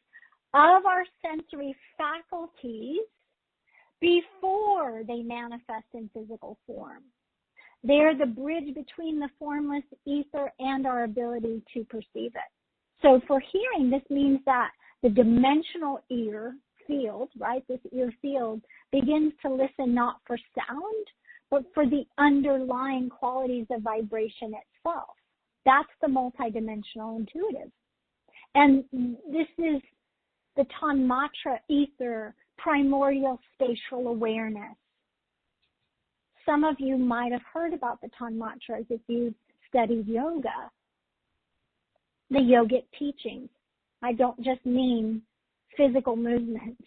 of our sensory faculties before they manifest in physical form. They're the bridge between the formless ether and our ability to perceive it. So for hearing, this means that the dimensional ear field, right, this ear field, begins to listen not for sound, but for the underlying qualities of vibration itself. That's the multidimensional intuitive. And this is the tanmatra ether, primordial spatial awareness. Some of you might have heard about the tanmatras if you've studied yoga, the yogic teachings. I don't just mean physical movements,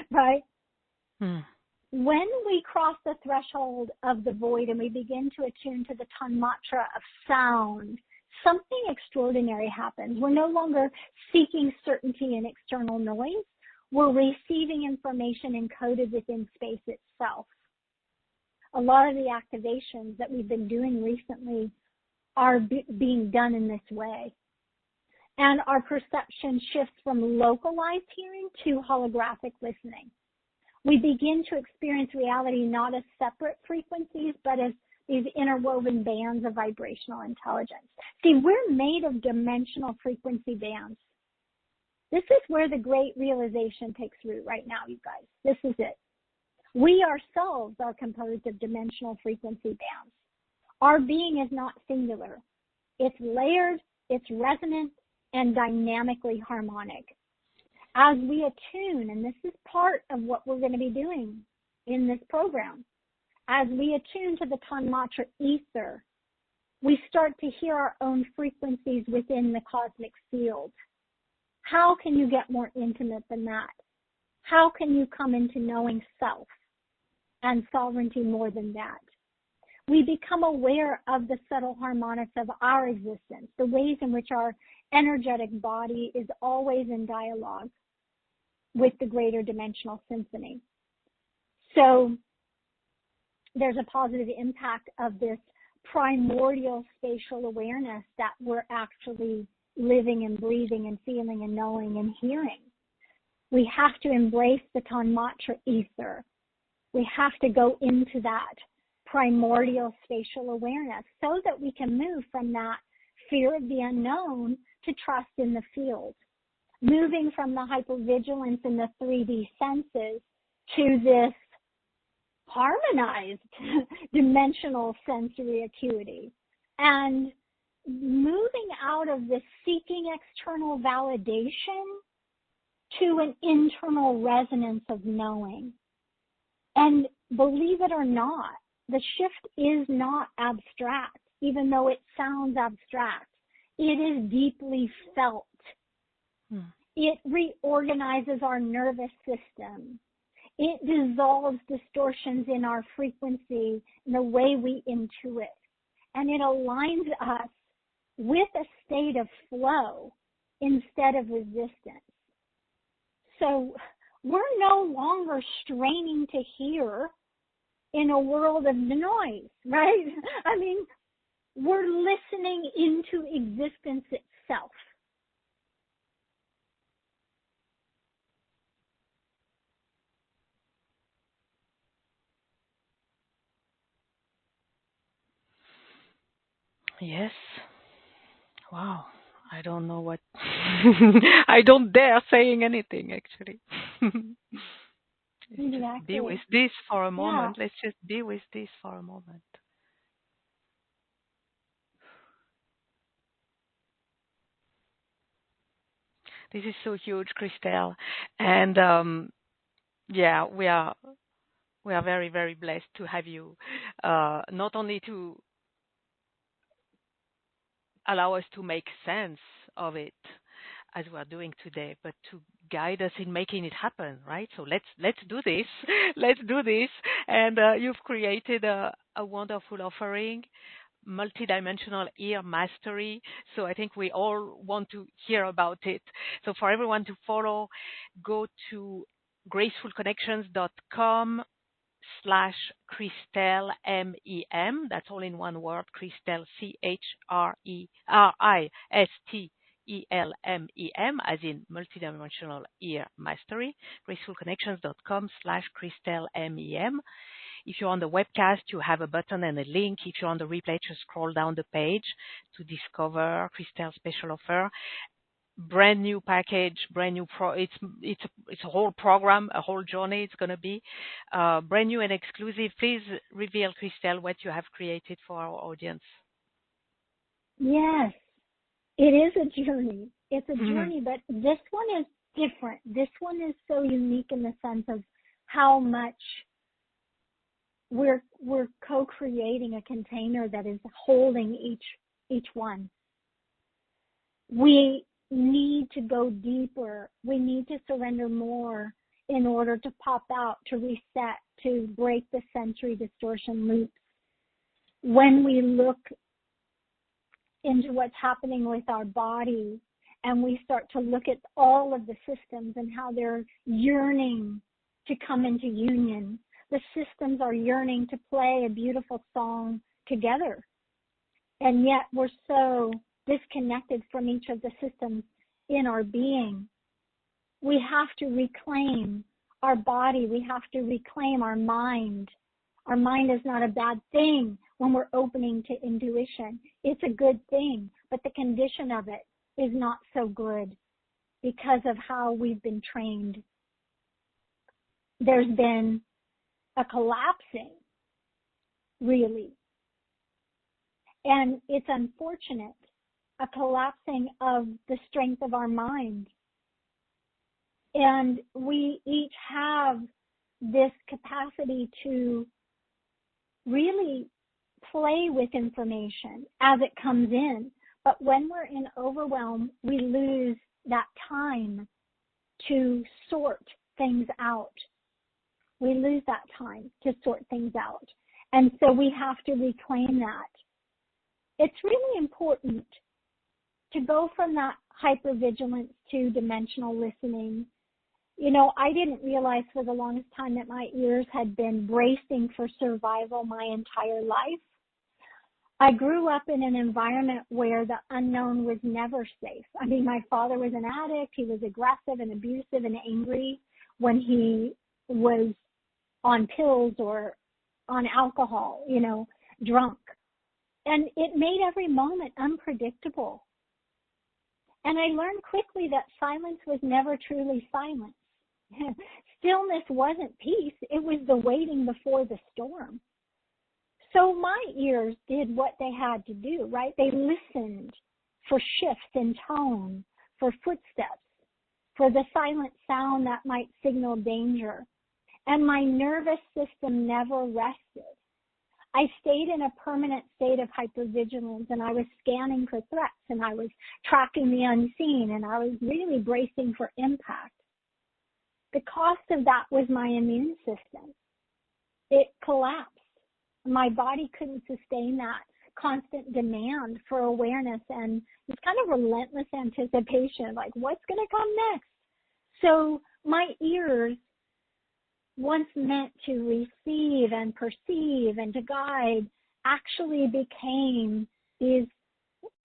right? When we cross the threshold of the void and we begin to attune to the tanmatra of sound, something extraordinary happens. We're no longer seeking certainty in external noise. We're receiving information encoded within space itself. A lot of the activations that we've been doing recently are being done in this way. And our perception shifts from localized hearing to holographic listening. We begin to experience reality not as separate frequencies, but as these interwoven bands of vibrational intelligence. See, we're made of dimensional frequency bands. This is where the great realization takes root right now, you guys. This is it. We ourselves are composed of dimensional frequency bands. Our being is not singular. It's layered, it's resonant, and dynamically harmonic. As we attune, and this is part of what we're going to be doing in this program, as we attune to the Tanmatra ether, we start to hear our own frequencies within the cosmic field. How can you get more intimate than that? How can you come into knowing self and sovereignty more than that? We become aware of the subtle harmonics of our existence, the ways in which our energetic body is always in dialogue with the greater dimensional symphony. So there's a positive impact of this primordial spatial awareness that we're actually living and breathing and feeling and knowing and hearing. We have to embrace the Tanmatra ether. We have to go into that primordial spatial awareness so that we can move from that fear of the unknown to trust in the field. Moving from the hypervigilance in the 3D senses to this harmonized dimensional sensory acuity, and moving out of the seeking external validation to an internal resonance of knowing. And believe it or not, the shift is not abstract, even though it sounds abstract. It is deeply felt. It reorganizes our nervous system. It dissolves distortions in our frequency and the way we intuit. And it aligns us with a state of flow instead of resistance. So we're no longer straining to hear in a world of noise, right? I mean, we're listening into existence itself. Yes. Wow. I don't know what. I don't dare saying anything, actually. Let's just be with this for a moment. Yeah. Let's just be with this for a moment. This is so huge, Christel. And yeah, we are very, very blessed to have you, not only to allow us to make sense of it as we're doing today, but to guide us in making it happen, right? So let's do this. Let's do this. And you've created a wonderful offering, multidimensional ear mastery. So I think we all want to hear about it. So for everyone to follow, go to gracefulconnections.com/Christel, MEM. That's all in one word, Christel, CHRISTELMEM, as in multidimensional ear mastery. gracefulconnections.com/Christel, MEM. If you're on the webcast, you have a button and a link. If you're on the replay, just scroll down the page to discover Christel's special offer. Brand new package, brand new it's a whole program, a whole journey. It's going to be brand new and exclusive. Please reveal, Christel, what you have created for our audience. Yes, it is a journey. It's a journey, but this one is different. This one is so unique in the sense of how much we're co-creating a container that is holding each one. We need to go deeper. We need to surrender more in order to pop out, to reset, to break the sensory distortion loops. When we look into what's happening with our body and we start to look at all of the systems and how they're yearning to come into union, the systems are yearning to play a beautiful song together. And yet we're so disconnected from each of the systems in our being. We have to reclaim our body. We have to reclaim our mind. Our mind is not a bad thing when we're opening to intuition. It's a good thing, but the condition of it is not so good because of how we've been trained. There's been a collapsing, really. And it's unfortunate, a collapsing of the strength of our mind. And we each have this capacity to really play with information as it comes in. But when we're in overwhelm, we lose that time to sort things out. We lose that time to sort things out. And so we have to reclaim that. It's really important to go from that hypervigilance to dimensional listening. You know, I didn't realize for the longest time that my ears had been bracing for survival my entire life. I grew up in an environment where the unknown was never safe. I mean, my father was an addict. He was aggressive and abusive and angry when he was on pills or on alcohol, you know, drunk. And it made every moment unpredictable. And I learned quickly that silence was never truly silence. Stillness wasn't peace. It was the waiting before the storm. So my ears did what they had to do, right? They listened for shifts in tone, for footsteps, for the silent sound that might signal danger. And my nervous system never rested. I stayed in a permanent state of hypervigilance, and I was scanning for threats, and I was tracking the unseen, and I was really bracing for impact. The cost of that was my immune system. It collapsed. My body couldn't sustain that constant demand for awareness and this kind of relentless anticipation, like what's going to come next? So my ears, once meant to receive and perceive and to guide, actually became these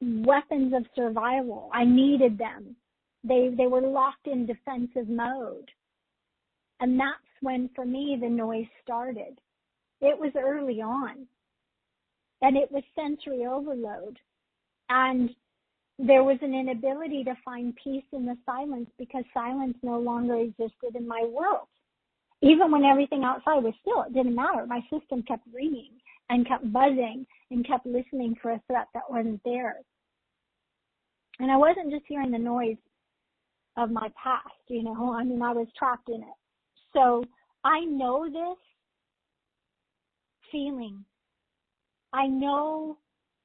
weapons of survival. I needed them. They were locked in defensive mode. And that's when, for me, the noise started. It was early on. And it was sensory overload. And there was an inability to find peace in the silence because silence no longer existed in my world. Even when everything outside was still, it didn't matter. My system kept ringing and kept buzzing and kept listening for a threat that wasn't there. And I wasn't just hearing the noise of my past, you know. I mean, I was trapped in it. So I know this feeling. I know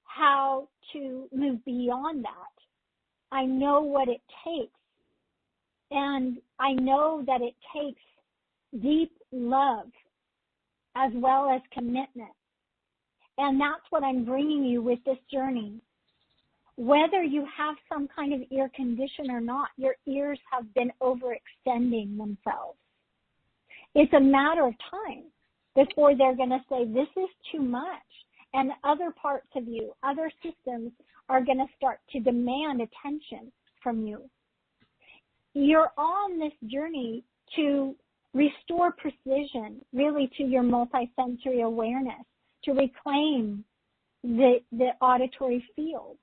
how to move beyond that. I know what it takes. And I know that it takes deep love as well as commitment. And that's what I'm bringing you with this journey. Whether you have some kind of ear condition or not, your ears have been overextending themselves. It's a matter of time before they're going to say, this is too much. And other parts of you, other systems are going to start to demand attention from you. You're on this journey to restore precision, really, to your multisensory awareness, to reclaim the auditory field.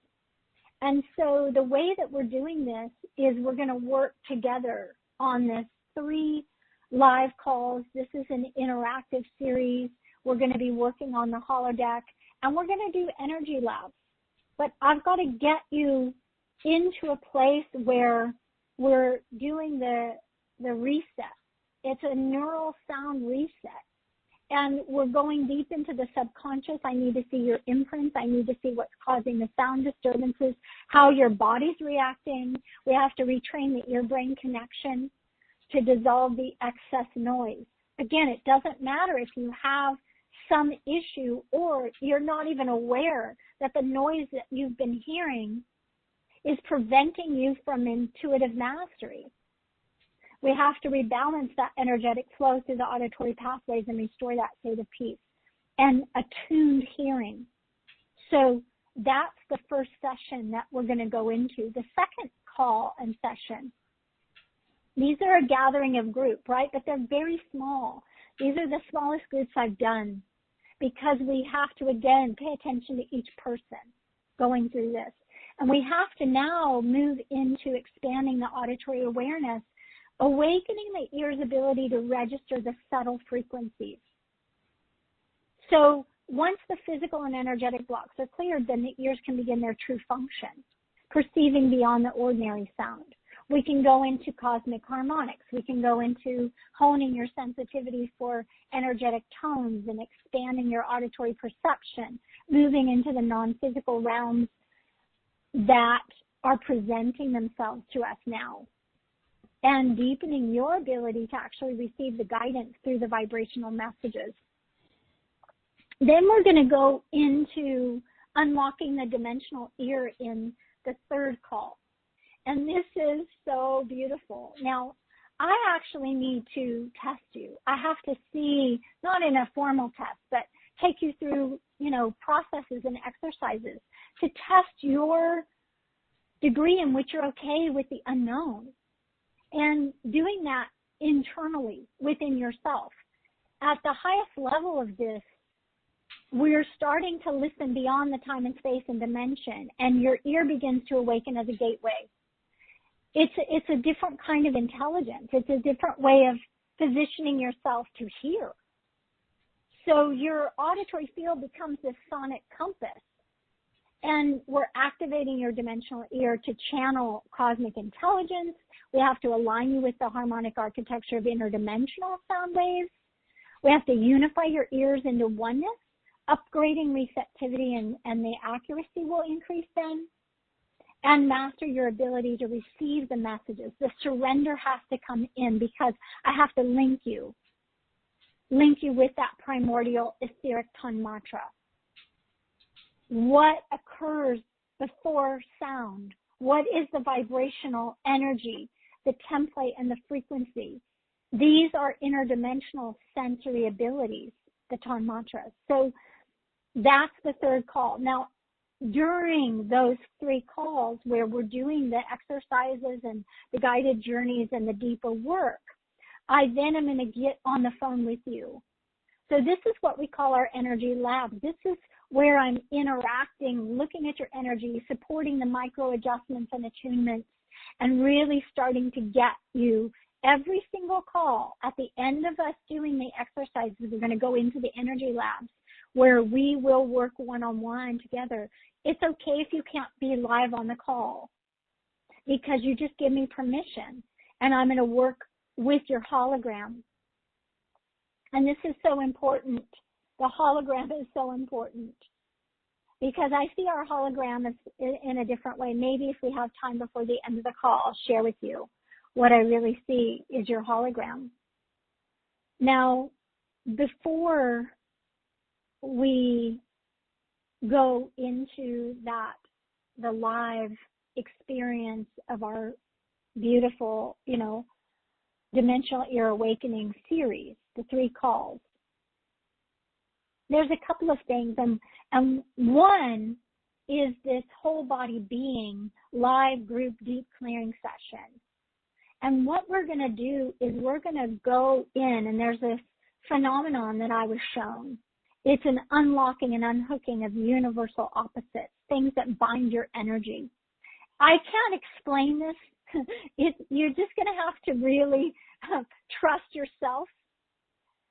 And so the way that we're doing this is we're going to work together on this 3 live calls. This is an interactive series. We're going to be working on the holodeck, and we're going to do energy labs. But I've got to get you into a place where we're doing the reset. It's a neural sound reset. And we're going deep into the subconscious. I need to see your imprints. I need to see what's causing the sound disturbances, how your body's reacting. We have to retrain the ear-brain connection to dissolve the excess noise. Again, it doesn't matter if you have some issue or you're not even aware that the noise that you've been hearing is preventing you from intuitive mastery. We have to rebalance that energetic flow through the auditory pathways and restore that state of peace and attuned hearing. So that's the first session that we're going to go into. The second call and session, these are a gathering of group, right? But they're very small. These are the smallest groups I've done because we have to, again, pay attention to each person going through this. And we have to now move into expanding the auditory awareness, awakening the ear's ability to register the subtle frequencies. So once the physical and energetic blocks are cleared, then the ears can begin their true function, perceiving beyond the ordinary sound. We can go into cosmic harmonics. We can go into honing your sensitivity for energetic tones and expanding your auditory perception, moving into the non-physical realms that are presenting themselves to us now, and deepening your ability to actually receive the guidance through the vibrational messages. Then we're going to go into unlocking the dimensional ear in the third call. And this is so beautiful. Now, I actually need to test you. I have to see, not in a formal test, but take you through, processes and exercises to test your degree in which you're okay with the unknown. And doing that internally within yourself. At the highest level of this, we're starting to listen beyond the time and space and dimension, and your ear begins to awaken as a gateway. It's a different kind of intelligence. It's a different way of positioning yourself to hear. So your auditory field becomes this sonic compass, and we're activating your dimensional ear to channel cosmic intelligence. We have to align you with the harmonic architecture of interdimensional sound waves. We have to unify your ears into oneness. Upgrading receptivity and the accuracy will increase then. And master your ability to receive the messages. The surrender has to come in because I have to link you with that primordial etheric tanmatra. What occurs before sound? What is the vibrational energy, the template, and the frequency? These are interdimensional sensory abilities, the tanmatras. So that's the third call. Now, during those three calls where we're doing the exercises and the guided journeys and the deeper work, I then am going to get on the phone with you. So this is what we call our energy lab. This is where I'm interacting, looking at your energy, supporting the micro adjustments and attunements, and really starting to get you every single call. At the end of us doing the exercises, we're going to go into the energy labs where we will work one-on-one together. It's okay if you can't be live on the call because you just give me permission, and I'm going to work with your hologram. And this is so important. The hologram is so important because I see our hologram as in a different way. Maybe if we have time before the end of the call, I'll share with you what I really see is your hologram. Now, before we go into that, the live experience of our beautiful, Dimensional Ear Awakening series, the three calls, there's a couple of things, and one is this whole body being live group deep clearing session. And what we're going to do is we're going to go in, and there's this phenomenon that I was shown. It's an unlocking and unhooking of universal opposites, things that bind your energy. I can't explain this. You're just going to have to really trust yourself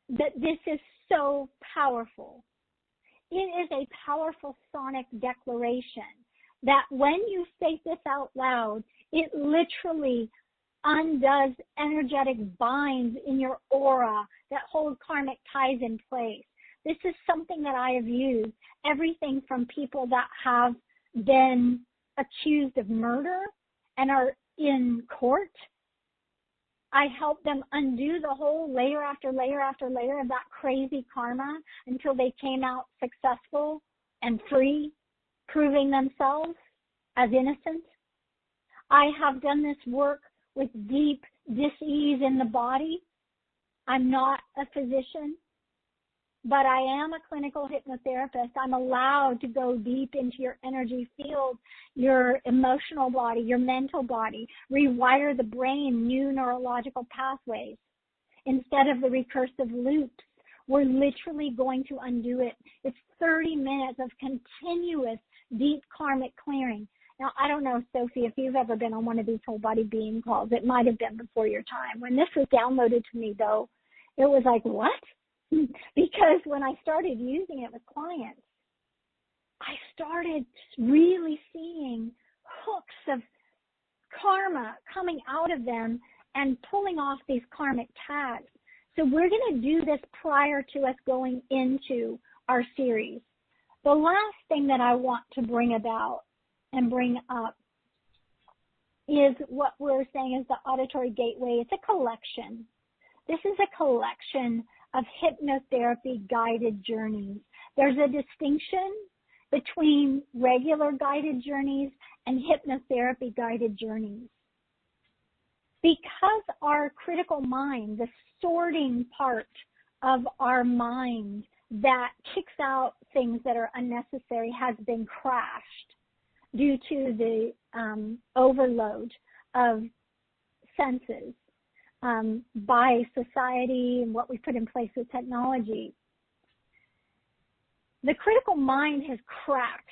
that this is so powerful. It is a powerful sonic declaration that when you say this out loud, it literally undoes energetic binds in your aura that hold karmic ties in place. This is something that I have used. Everything from people that have been accused of murder and are in court. I help them undo the whole layer after layer after layer of that crazy karma until they came out successful and free, proving themselves as innocent. I have done this work with deep dis-ease in the body. I'm not a physician. but I am a clinical hypnotherapist. I'm allowed to go deep into your energy field, your emotional body, your mental body, rewire the brain, new neurological pathways. Instead of the recursive loops, we're literally going to undo it. It's 30 minutes of continuous deep karmic clearing. Now, I don't know, Sophie, if you've ever been on one of these whole body being calls. It might have been before your time. When this was downloaded to me, though, it was like, what? Because when I started using it with clients, I started really seeing hooks of karma coming out of them and pulling off these karmic tags. So we're going to do this prior to us going into our series. The last thing that I want to bring about and bring up is what we're saying is the auditory gateway. It's a collection. This is a collection of hypnotherapy guided journeys. There's a distinction between regular guided journeys and hypnotherapy guided journeys. Because our critical mind, the sorting part of our mind that kicks out things that are unnecessary, has been crashed due to the overload of senses by society and what we put in place with technology. The critical mind has cracked.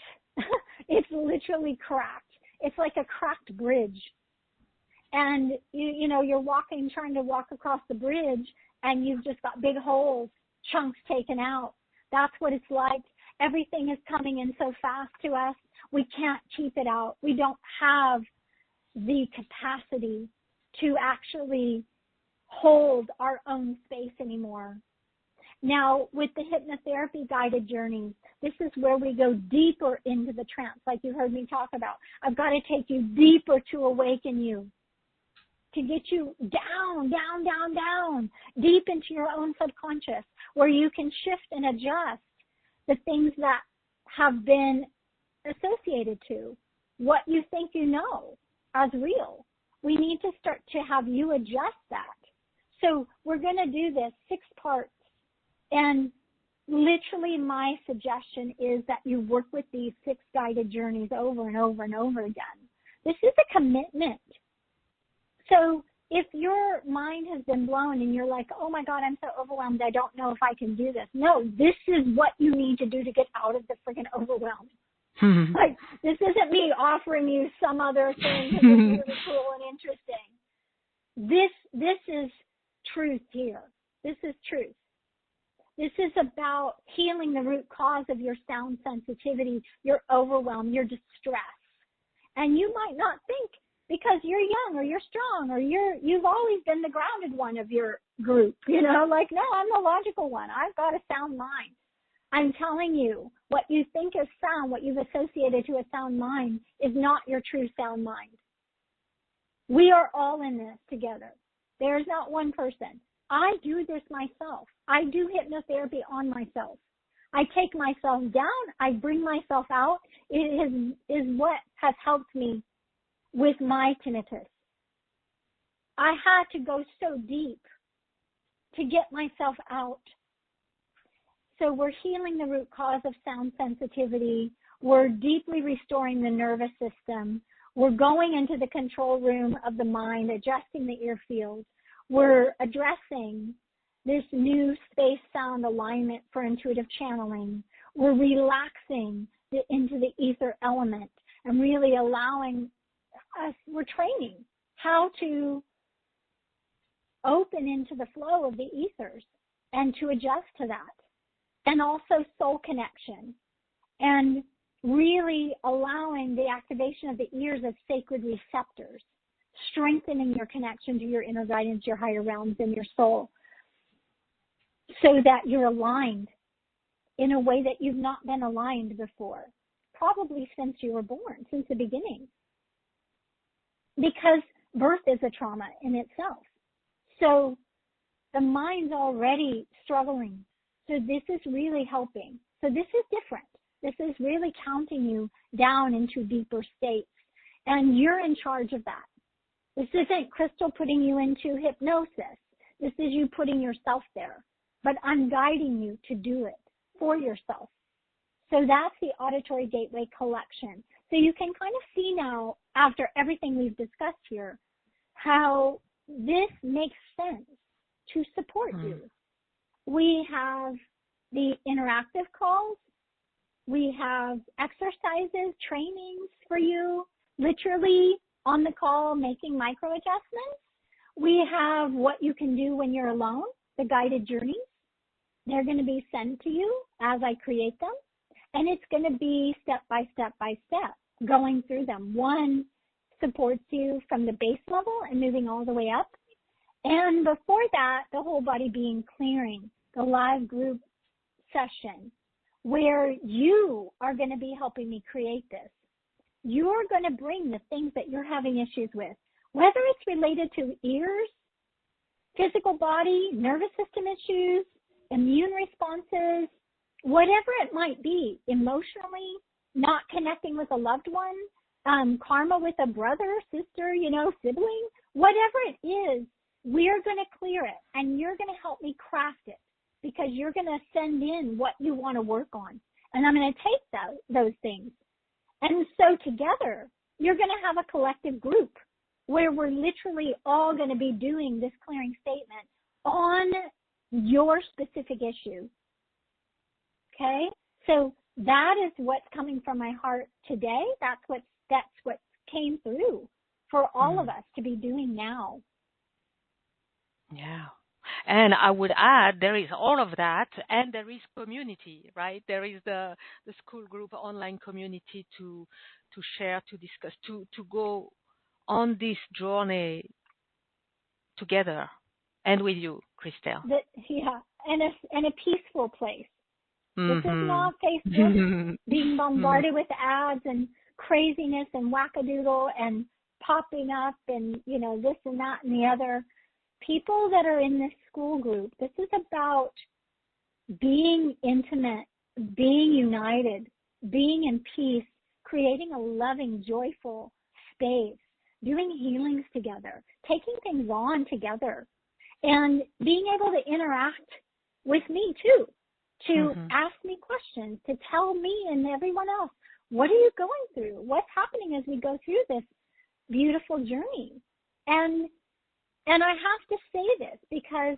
It's literally cracked. It's like a cracked bridge. And you know, you're trying to walk across the bridge, and you've just got big holes, chunks taken out. That's what it's like. Everything is coming in so fast to us. We can't keep it out. We don't have the capacity to actually hold our own space anymore. Now, with the hypnotherapy guided journeys, this is where we go deeper into the trance, like you heard me talk about. I've got to take you deeper to awaken you, to get you down, down, down, down, deep into your own subconscious, where you can shift and adjust the things that have been associated to what you think you know as real. We need to start to have you adjust that. So we're going to do this 6 parts. And literally my suggestion is that you work with these 6 guided journeys over and over and over again. This is a commitment. So if your mind has been blown and you're like, oh my God, I'm so overwhelmed, I don't know if I can do this. No, this is what you need to do to get out of the freaking overwhelm. Like, this isn't me offering you some other thing that's really cool and interesting. This is truth here. This is truth. This is about healing the root cause of your sound sensitivity, your overwhelm, your distress. And you might not think, because you're young or you're strong or you've always been the grounded one of your group, you know, like, no, I'm the logical one. I've got a sound mind. I'm telling you, what you think is sound, what you've associated to a sound mind, is not your true sound mind. We are all in this together. There is not one person. I do this myself. I do hypnotherapy on myself. I take myself down. I bring myself out. It is what has helped me with my tinnitus. I had to go so deep to get myself out. So we're healing the root cause of sound sensitivity. We're deeply restoring the nervous system. We're going into the control room of the mind, adjusting the ear fields. We're addressing this new space sound alignment for intuitive channeling. We're relaxing into the ether element and really allowing us, we're training how to open into the flow of the ethers and to adjust to that. And also soul connection, and really allowing the activation of the ears as sacred receptors, strengthening your connection to your inner guidance, your higher realms, and your soul, so that you're aligned in a way that you've not been aligned before, probably since you were born, since the beginning. Because birth is a trauma in itself. So the mind's already struggling. So this is really helping. So this is different. This is really counting you down into deeper states. And you're in charge of that. This isn't Christel putting you into hypnosis. This is you putting yourself there. but I'm guiding you to do it for yourself. So that's the Auditory Gateway Collection. So you can kind of see now, after everything we've discussed here, how this makes sense to support you. We have the interactive calls. We have exercises, trainings for you, literally on the call making micro adjustments. We have what you can do when you're alone, the guided journeys. They're going to be sent to you as I create them. And it's going to be step by step by step, going through them. One supports you from the base level and moving all the way up. And before that, the whole body being clearing, the live group session, where you are going to be helping me create this. You're going to bring the things that you're having issues with, whether it's related to ears, physical body, nervous system issues, immune responses, whatever it might be, emotionally, not connecting with a loved one, karma with a brother, sister, sibling, whatever it is, we're going to clear it, and you're going to help me craft it, because you're going to send in what you want to work on, and I'm going to take those things. And so together, you're going to have a collective group where we're literally all going to be doing this clearing statement on your specific issue. Okay? So that is what's coming from my heart today. That's what came through for all of us to be doing now. Yeah. And I would add, there is all of that, and there is community, right? There is the school group online community to share, to discuss, to go on this journey together and with you, Christel. And a peaceful place. This is not Facebook being bombarded with ads and craziness and wackadoodle and popping up and, this and that and the other. People that are in this school group, this is about being intimate, being united, being in peace, creating a loving, joyful space, doing healings together, taking things on together, and being able to interact with me too, to ask me questions, to tell me and everyone else, what are you going through? What's happening as we go through this beautiful journey? And I have to say this because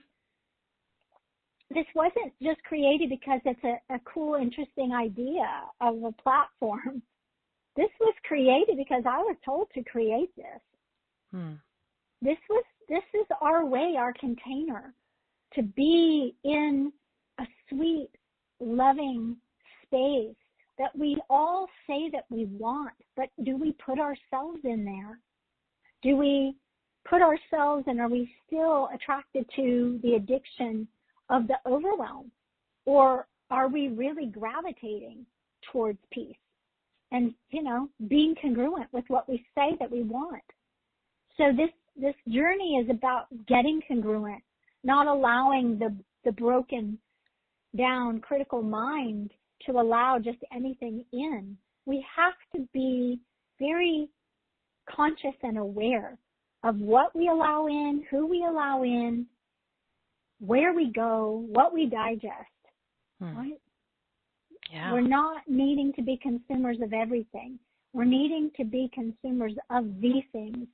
this wasn't just created because it's a cool, interesting idea of a platform. This was created because I was told to create this. This is our way, our container, to be in a sweet, loving space that we all say that we want, but do we put ourselves in there? Do we put ourselves, and are we still attracted to the addiction of the overwhelm? Or are we really gravitating towards peace and, being congruent with what we say that we want? So this journey is about getting congruent, not allowing the broken down critical mind to allow just anything in. We have to be very conscious and aware of what we allow in, who we allow in, where we go, what we digest, right? Yeah. We're not needing to be consumers of everything. We're needing to be consumers of the things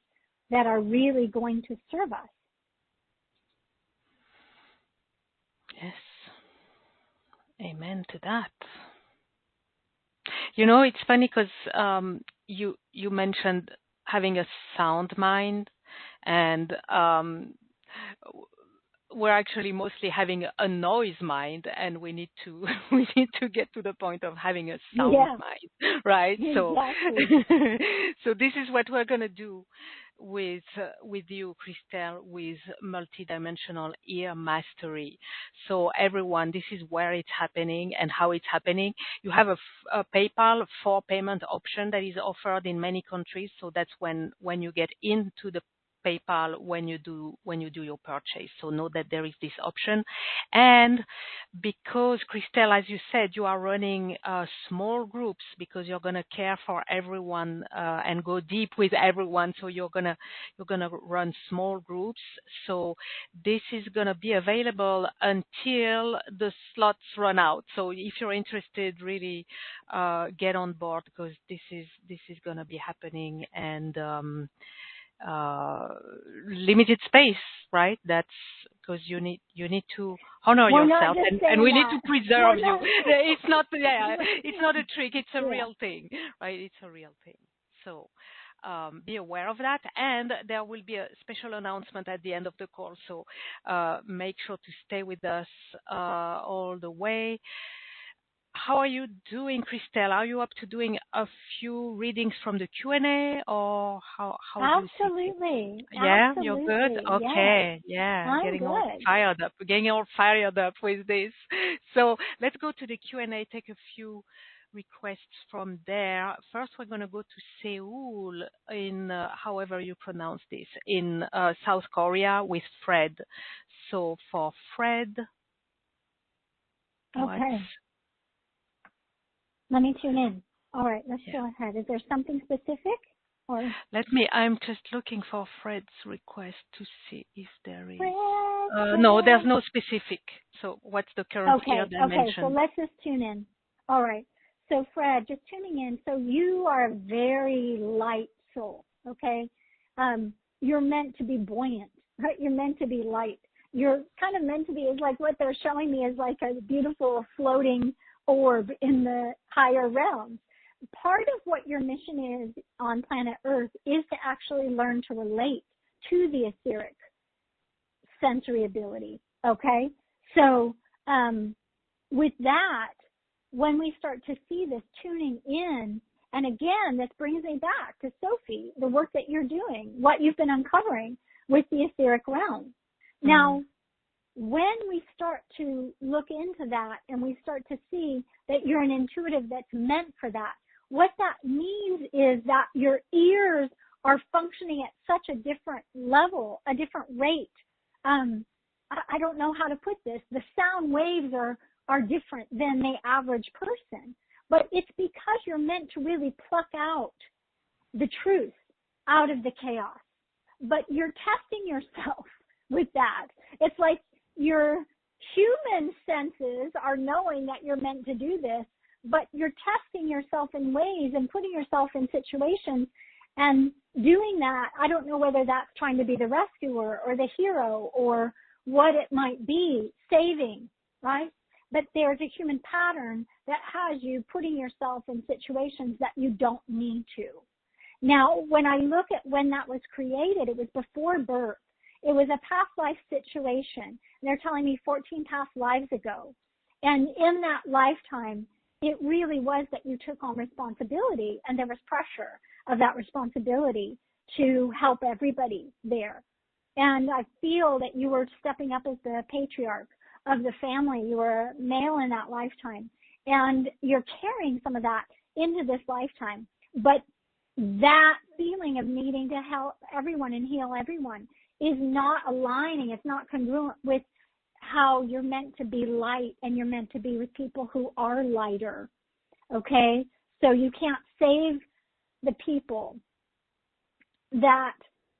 that are really going to serve us. Yes. Amen to that. It's funny because you mentioned having a sound mind, and we're actually mostly having a noise mind, and we need to get to the point of having a sound mind, right? Exactly. So this is what we're going to do with you, Christel, with multidimensional ear mastery. So everyone, this is where it's happening and how it's happening. You have a PayPal for payment option that is offered in many countries. So that's when you get into the PayPal when you do your purchase. So know that there is this option. And because Christel, as you said, you are running small groups because you're gonna care for everyone and go deep with everyone. So you're gonna run small groups. So this is gonna be available until the slots run out. So if you're interested, really get on board because this is gonna be happening and limited space, right? That's because you need to honor We're yourself, not just and we need saying to that. preserve We're you. not. It's not, it's not a trick. It's a Yeah. real thing, right? It's a real thing. So be aware of that, and there will be a special announcement at the end of the call. So make sure to stay with us all the way. How are you doing, Christel? Are you up to doing a few readings from the Q&A, or how do you see it? Absolutely. Yeah, you're good? Absolutely. Okay, Yes. yeah, I'm getting all good. fired up with this. So let's go to the Q&A, take a few requests from there. First, we're going to go to Seoul in, however you pronounce this, in South Korea with Fred. So for Fred, Okay. Let me tune in. All right, let's go ahead. Is there something specific? Or I'm just looking for Fred's request to see if there is. Fred. No, there's no specific. So what's the current ear dimension? Okay, so let's just tune in. All right. So Fred, just tuning in. So you are a very light soul, okay? You're meant to be buoyant, right? You're meant to be light. You're kind of meant to be, is like what they're showing me is like a beautiful floating orb in the higher realms. Part of what your mission is on planet Earth is to actually learn to relate to the etheric sensory ability, okay? So with that, when we start to see this tuning in, and again, this brings me back to Sophie, the work that you're doing, what you've been uncovering with the etheric realm. Now, when we start to look into that and we start to see that you're an intuitive that's meant for that, what that means is that your ears are functioning at such a different level, a different rate. I don't know how to put this. The sound waves are different than the average person, but it's because you're meant to really pluck out the truth out of the chaos. But you're testing yourself with that. It's like your human senses are knowing that you're meant to do this, but you're testing yourself in ways and putting yourself in situations and doing that. I don't know whether that's trying to be the rescuer or the hero or what it might be, saving, right? But there's a human pattern that has you putting yourself in situations that you don't need to. Now, when I look at when that was created, it was before birth. It was a past life situation. They're telling me 14 past lives ago. And in that lifetime, it really was that you took on responsibility, and there was pressure of that responsibility to help everybody there. And I feel that you were stepping up as the patriarch of the family. You were a male in that lifetime, and you're carrying some of that into this lifetime. But that feeling of needing to help everyone and heal everyone is not aligning. It's not congruent with how you're meant to be light, and you're meant to be with people who are lighter. Okay? So you can't save the people that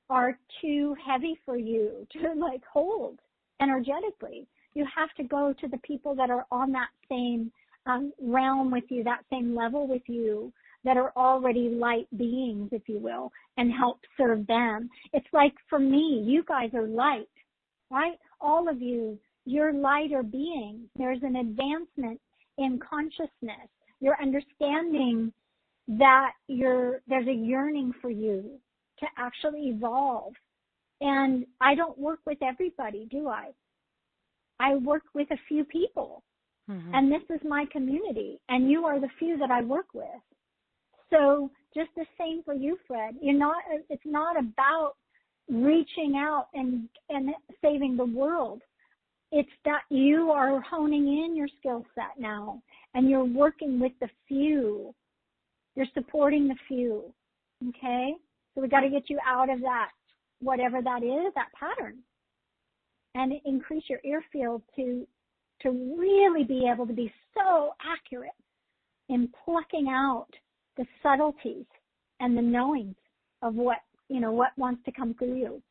are too heavy for you to like hold energetically. You have to go to the people that are on that same realm with you, that same level with you, that are already light beings, if you will, and help serve them. It's like for me, you guys are light, right? All of you, you're lighter beings. There's an advancement in consciousness. You're understanding that there's a yearning for you to actually evolve. And I don't work with everybody, do I? I work with a few people. Mm-hmm. And this is my community, and you are the few that I work with. So just the same for you, Fred. It's not about reaching out and saving the world. It's that you are honing in your skill set now, and you're working with the few. You're supporting the few. Okay? So we got to get you out of that whatever that is, that pattern, and increase your ear field to really be able to be so accurate in plucking out the subtleties and the knowings of what wants to come through you.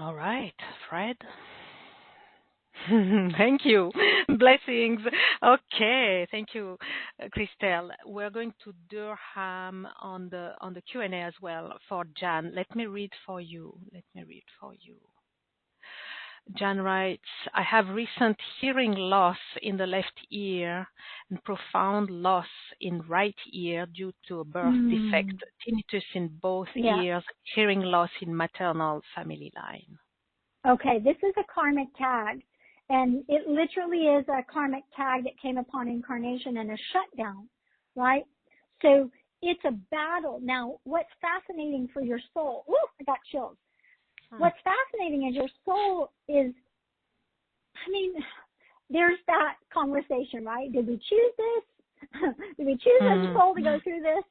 All right, Fred. Thank you. Blessings. Okay, thank you, Christel. We're going to Durham on the Q&A as well for Jan. Let me read for you. Jan writes, I have recent hearing loss in the left ear and profound loss in right ear due to a birth defect, tinnitus in both ears, hearing loss in maternal family line. Okay, this is a karmic tag, and it literally is a karmic tag that came upon incarnation and a shutdown, right? So it's a battle. Now, what's fascinating for your soul, I got chills. What's fascinating is your soul is, there's that conversation, right? Did we choose this? Did we choose as a soul to go through this?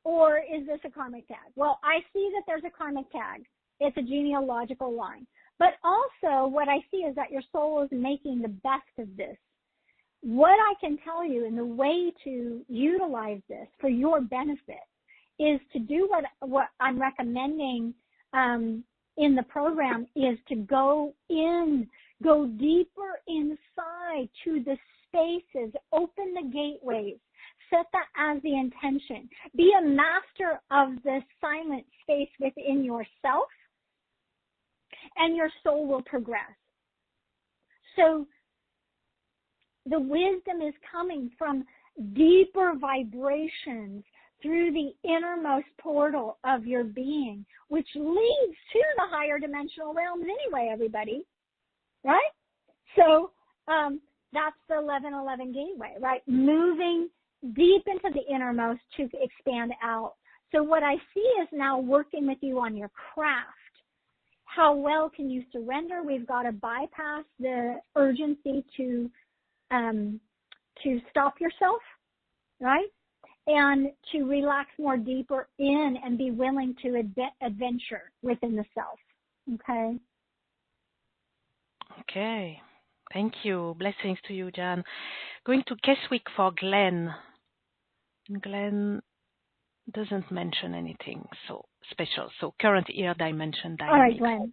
Or is this a karmic tag? Well, I see that there's a karmic tag. It's a genealogical line. But also what I see is that your soul is making the best of this. What I can tell you, and the way to utilize this for your benefit, is to do what I'm recommending in the program, is to go deeper inside to the spaces, open the gateways, set that as the intention. Be a master of the silent space within yourself, and your soul will progress. So the wisdom is coming from deeper vibrations through the innermost portal of your being, which leads to the higher dimensional realms anyway, everybody, right? So that's the 1111 gateway, right? Moving deep into the innermost to expand out. So what I see is now working with you on your craft. How well can you surrender? We've got to bypass the urgency to stop yourself, right? And to relax more deeper in and be willing to adventure within the self. Okay? Okay. Thank you. Blessings to you, Jan. Going to Keswick for Glenn. Glenn doesn't mention anything so special. So current ear dimension dynamic. All right, Glenn.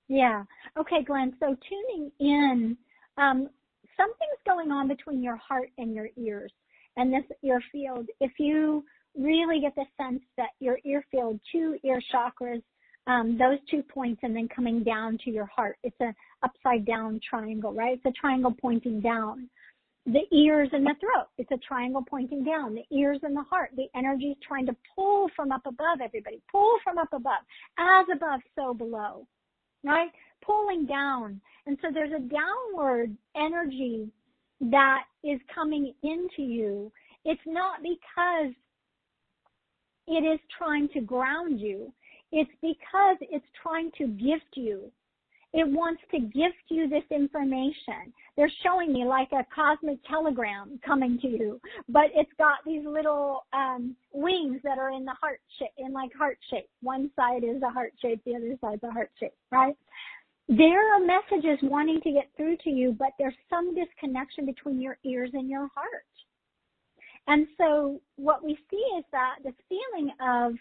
Yeah. Okay, Glenn. So tuning in, something's going on between your heart and your ears and this ear field. If you really get the sense that your ear field, 2 ear chakras, those 2 points and then coming down to your heart. It's an upside down triangle, right? It's a triangle pointing down. The ears and the throat. It's a triangle pointing down. The ears and the heart. The energy is trying to pull from up above, everybody. Pull from up above. As above, so below. Right? Pulling down. And so there's a downward energy that is coming into you. It's not because it is trying to ground you. It's because it's trying to gift you. It wants to gift you this information. They're showing me like a cosmic telegram coming to you, but it's got these little wings that are in the heart shape, One side is a heart shape, the other side's a heart shape, right? There are messages wanting to get through to you, but there's some disconnection between your ears and your heart. And so what we see is that this feeling of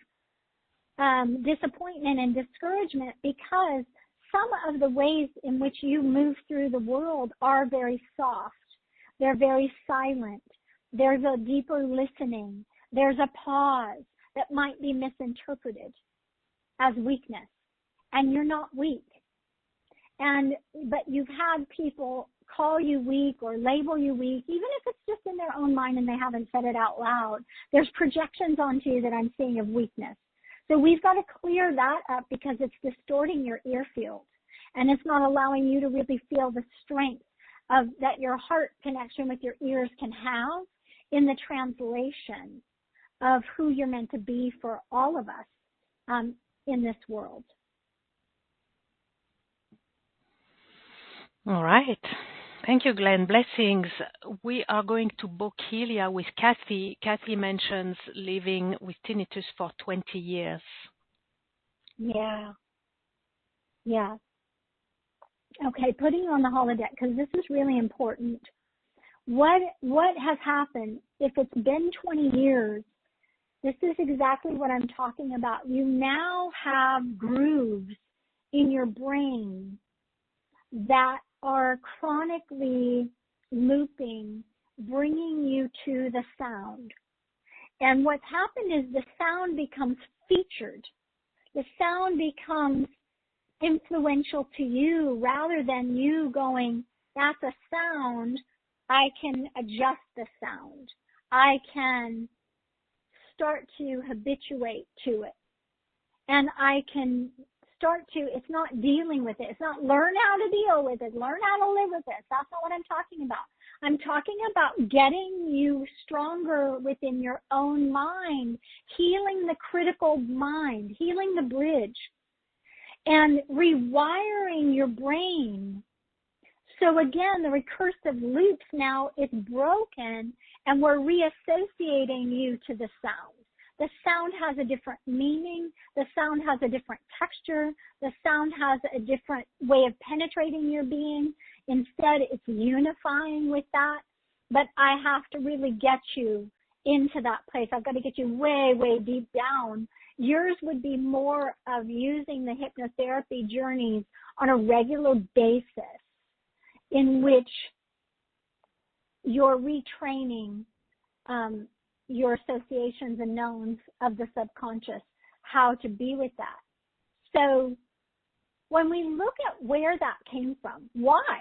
disappointment and discouragement, because some of the ways in which you move through the world are very soft. They're very silent. There's a deeper listening. There's a pause that might be misinterpreted as weakness. And you're not weak. But you've had people call you weak or label you weak, even if it's just in their own mind and they haven't said it out loud. There's projections onto you that I'm seeing of weakness. So we've got to clear that up because it's distorting your ear field. And it's not allowing you to really feel the strength of that your heart connection with your ears can have in the translation of who you're meant to be for all of us in this world. All right. Thank you, Glenn. Blessings. We are going to book Helia with Kathy. Kathy mentions living with tinnitus for 20 years. Yeah. Yeah. Okay, putting you on the holodeck, because this is really important. What has happened, if it's been 20 years, this is exactly what I'm talking about. You now have grooves in your brain that are chronically looping, bringing you to the sound. And what's happened is the sound becomes featured. The sound becomes influential to you rather than you going, that's a sound, I can adjust the sound. I can start to habituate to it. And I can start to, it's not dealing with it. It's not learn how to deal with it. Learn how to live with it. That's not what I'm talking about. I'm talking about getting you stronger within your own mind, healing the critical mind, healing the bridge, and rewiring your brain. So again, the recursive loops now, it's broken, and we're reassociating you to the sound. The sound has a different meaning. The sound has a different texture. The sound has a different way of penetrating your being. Instead, it's unifying with that. But I have to really get you into that place. I've got to get you way, way deep down. Yours would be more of using the hypnotherapy journeys on a regular basis in which you're retraining your associations and knowns of the subconscious, how to be with that. So when we look at where that came from, why?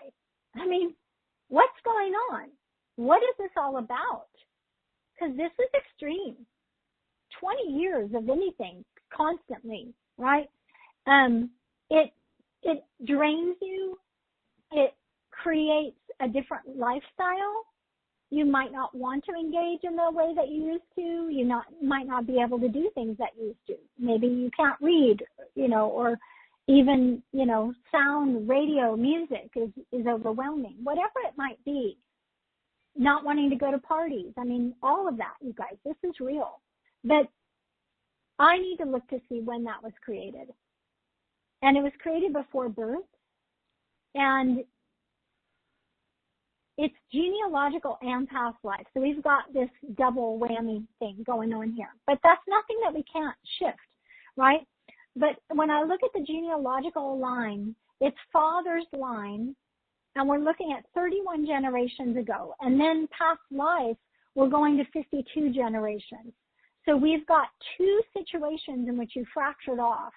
I mean, what's going on? What is this all about? Because this is extreme. 20 years of anything constantly, right? It drains you. It creates a different lifestyle. You might not want to engage in the way that you used to. You might not be able to do things that you used to. Maybe you can't read, or even, sound, radio, music is overwhelming. Whatever it might be. Not wanting to go to parties. I mean, all of that, you guys, this is real. But I need to look to see when that was created. And it was created before birth. And it's genealogical and past life. So we've got this double whammy thing going on here. But that's nothing that we can't shift, right? But when I look at the genealogical line, it's father's line, and we're looking at 31 generations ago. And then past life, we're going to 52 generations. So we've got two situations in which you fractured off.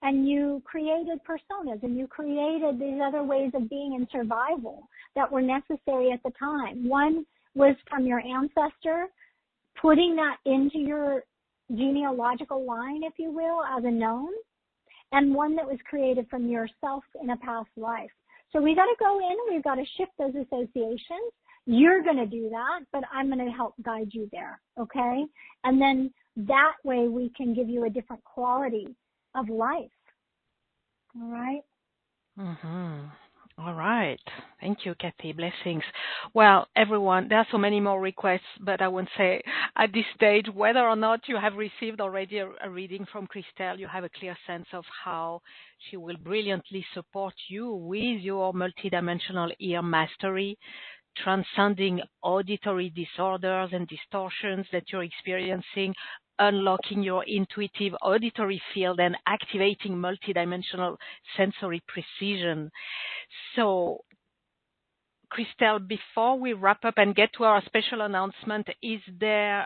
And you created personas, and you created these other ways of being in survival that were necessary at the time. One was from your ancestor, putting that into your genealogical line, if you will, as a known, and one that was created from yourself in a past life. So we got to go in, we've got to shift those associations. You're going to do that, but I'm going to help guide you there, okay? And then that way we can give you a different quality of life. All right? Mm-hmm. All right. Thank you, Kathy. Blessings. Well, everyone, there are so many more requests, but I won't say at this stage whether or not you have received already a reading from Christel. You have a clear sense of how she will brilliantly support you with your multidimensional ear mastery, transcending auditory disorders and distortions that you're experiencing, unlocking your intuitive auditory field and activating multidimensional sensory precision. So, Christel, before we wrap up and get to our special announcement, is there,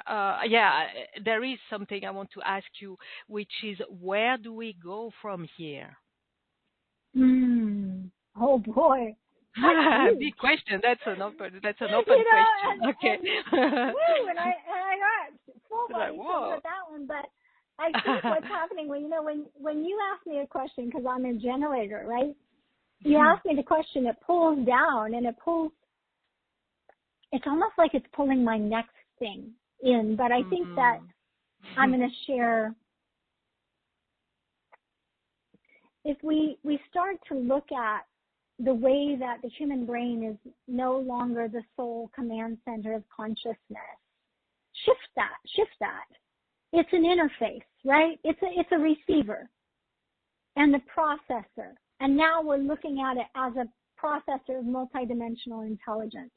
there is something I want to ask you, which is where do we go from here? Oh boy. Big question. That's an open question. Okay. And I got full body with that one, but I think what's happening when you ask me a question, because I'm a generator, right? You ask me the question, it pulls down, and it's almost like it's pulling my next thing in. But I think that I'm going to share. If we start to look at the way that the human brain is no longer the sole command center of consciousness. Shift that. It's an interface, right? It's a receiver and the processor. And now we're looking at it as a processor of multidimensional intelligence.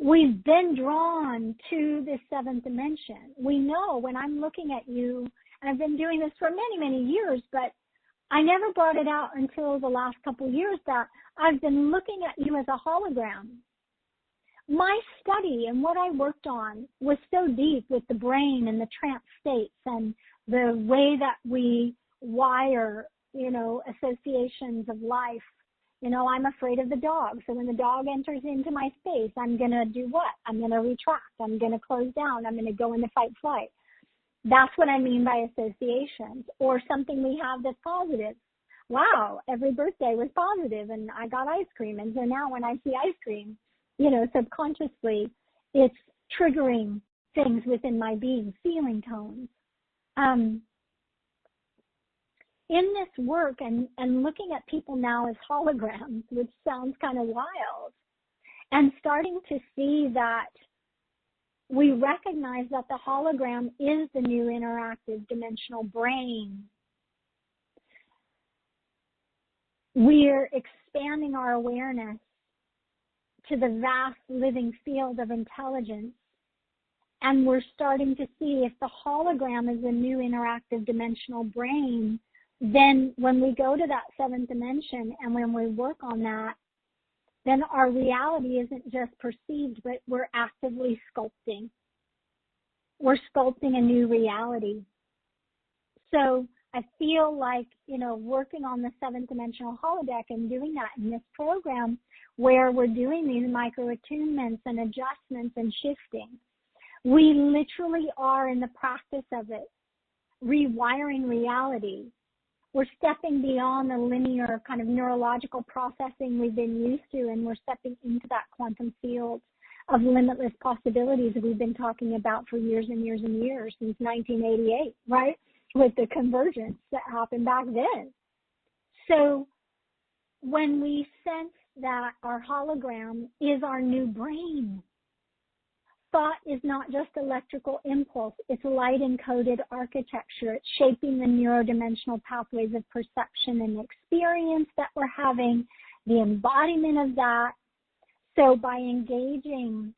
We've been drawn to the seventh dimension. We know when I'm looking at you, and I've been doing this for many, many years, but I never brought it out until the last couple of years that I've been looking at you as a hologram. My study and what I worked on was so deep with the brain and the trance states and the way that we wire, associations of life. I'm afraid of the dog. So when the dog enters into my space, I'm going to do what? I'm going to retract. I'm going to close down. I'm going to go into fight flight. That's what I mean by associations, or something we have that's positive. Wow, every birthday was positive and I got ice cream. And so now when I see ice cream, subconsciously it's triggering things within my being, feeling tones. In this work and looking at people now as holograms, which sounds kind of wild, and starting to see that we recognize that the hologram is the new interactive dimensional brain. We're expanding our awareness to the vast living field of intelligence. And we're starting to see if the hologram is the new interactive dimensional brain, then when we go to that seventh dimension and when we work on that, then our reality isn't just perceived, but we're actively sculpting. We're sculpting a new reality. So I feel like, working on the seventh dimensional holodeck and doing that in this program where we're doing these micro attunements and adjustments and shifting, we literally are in the practice of it, rewiring reality. We're stepping beyond the linear kind of neurological processing we've been used to, and we're stepping into that quantum field of limitless possibilities that we've been talking about for years and years and years, since 1988, right? With the convergence that happened back then. So when we sense that our hologram is our new brain, thought is not just electrical impulse, it's light-encoded architecture. It's shaping the neurodimensional pathways of perception and experience that we're having, the embodiment of that. So by engaging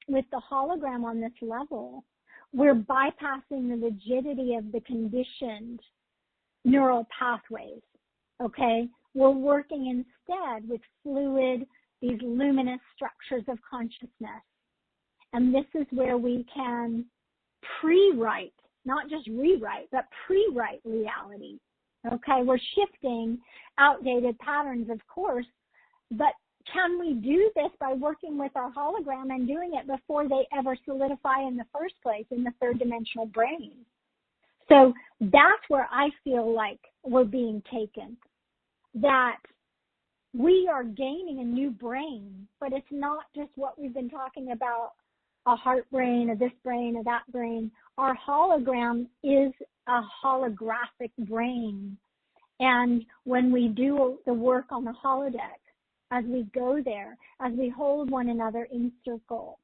with the hologram on this level, we're bypassing the rigidity of the conditioned neural pathways, okay? We're working instead with fluid, these luminous structures of consciousness. And this is where we can pre-write, not just rewrite, but pre-write reality. Okay, we're shifting outdated patterns, of course, but can we do this by working with our hologram and doing it before they ever solidify in the first place in the third dimensional brain? So that's where I feel like we're being taken, that we are gaining a new brain, but it's not just what we've been talking about, a heart brain, or this brain, or that brain. Our hologram is a holographic brain. And when we do the work on the holodeck, as we go there, as we hold one another in circle,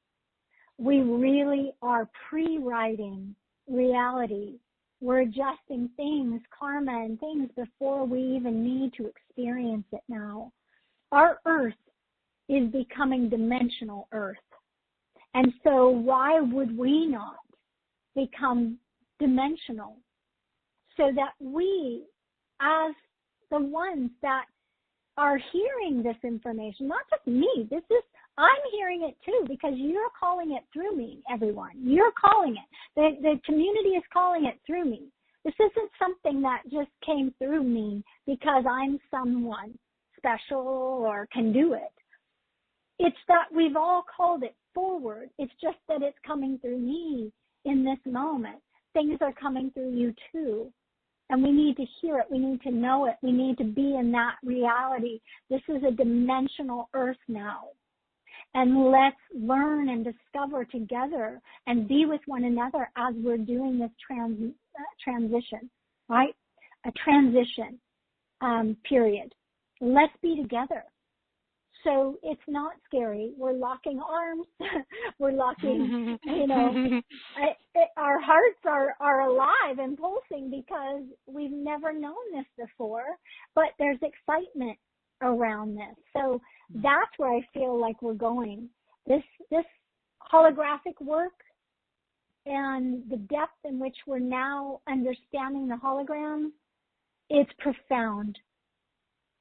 we really are pre-writing reality. We're adjusting things, karma and things, before we even need to experience it now. Our earth is becoming dimensional earth. And so why would we not become dimensional so that we, as the ones that are hearing this information, not just me, I'm hearing it too, because you're calling it through me, everyone. You're calling it. The community is calling it through me. This isn't something that just came through me because I'm someone special or can do it. It's that we've all called it forward. It's just that it's coming through me in this moment. Things are coming through you too. And we need to hear it. We need to know it. We need to be in that reality. This is a dimensional earth now. And let's learn and discover together and be with one another as we're doing this transition, right? A transition period. let's be together. So it's not scary. We're locking arms. We're locking, our hearts are alive and pulsing because we've never known this before, but there's excitement around this. So that's where I feel like we're going. This holographic work and the depth in which we're now understanding the hologram, it's profound.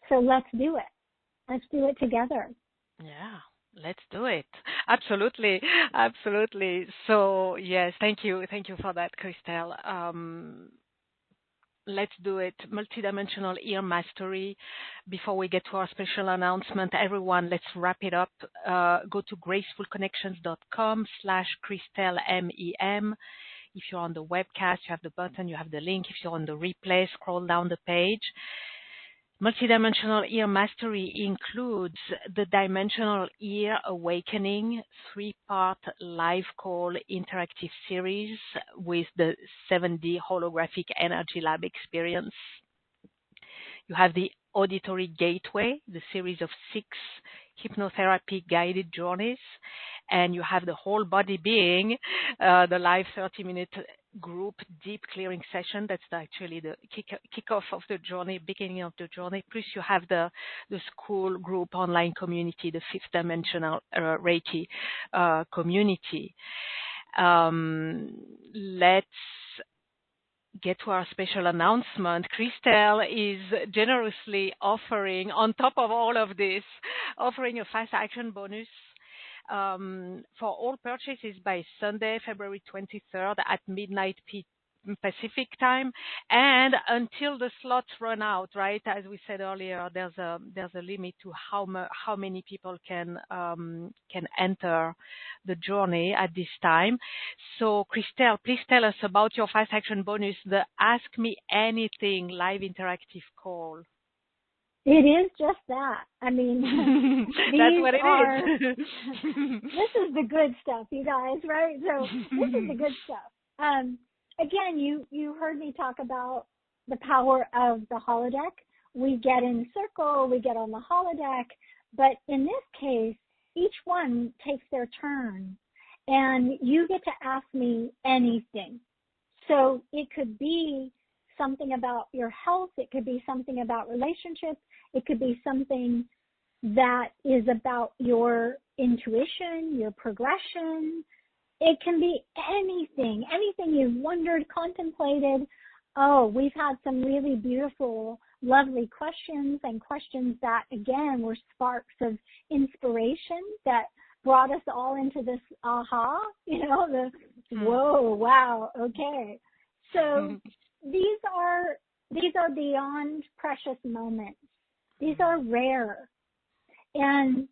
So let's do it. Let's do it together. Yeah, let's do it. Absolutely, absolutely. So yes, thank you for that, Christel. Let's do it. Multidimensional ear mastery. Before we get to our special announcement, everyone, let's wrap it up. Go to gracefulconnections.com/Christel MEM. If you're on the webcast, you have the button, you have the link. If you're on the replay, scroll down the page. Multidimensional ear mastery includes the Dimensional Ear Awakening 3-part live call interactive series with the 7D holographic energy lab experience. You have the Auditory Gateway, the series of 6 hypnotherapy guided journeys, and you have the Whole Body Being, the live 30-minute group deep clearing session. That's actually the kickoff of the journey, beginning of the journey. Plus you have the school group online community, the 5th dimensional Reiki community. Let's get to our special announcement. Christel is generously offering, on top of all of this, offering a fast action bonus for all purchases by Sunday, February 23rd at midnight Pacific time, and until the slots run out, right? As we said earlier, there's a limit to how many people can enter the journey at this time. So, Christel, please tell us about your fast action bonus, the Ask Me Anything live interactive call. It is just that. I mean, that's what it is. This is the good stuff, you guys, right? So this is the good stuff. Again, you heard me talk about the power of the holodeck. We get in circle, we get on the holodeck, but in this case, each one takes their turn, and you get to ask me anything. So it could be something about your health, it could be something about relationships, it could be something that is about your intuition, your progression. It can be anything you've wondered, contemplated. Oh, we've had some really beautiful, lovely questions, and questions that, again, were sparks of inspiration that brought us all into this aha, whoa, wow, okay. So these are beyond precious moments. These are rare. And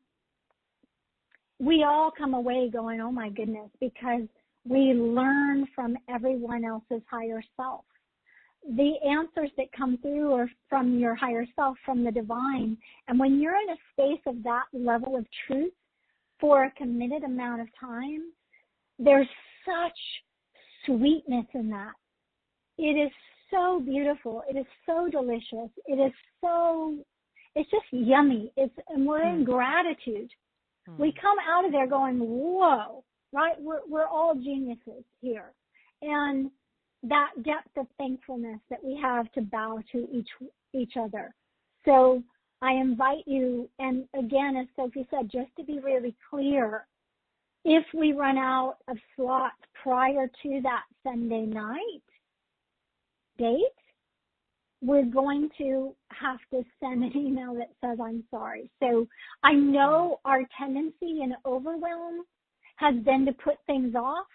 we all come away going, oh my goodness, because we learn from everyone else's higher self. The answers that come through are from your higher self, from the divine. And when you're in a space of that level of truth for a committed amount of time, there's such sweetness in that. It is so beautiful. It is so delicious. It's just yummy. And we're in gratitude. We come out of there going, whoa, right? We're all geniuses here. And that depth of thankfulness that we have to bow to each other. So I invite you, and again, as Sophie said, just to be really clear, if we run out of slots prior to that Sunday night date, we're going to have to send an email that says, I'm sorry. So I know our tendency in overwhelm has been to put things off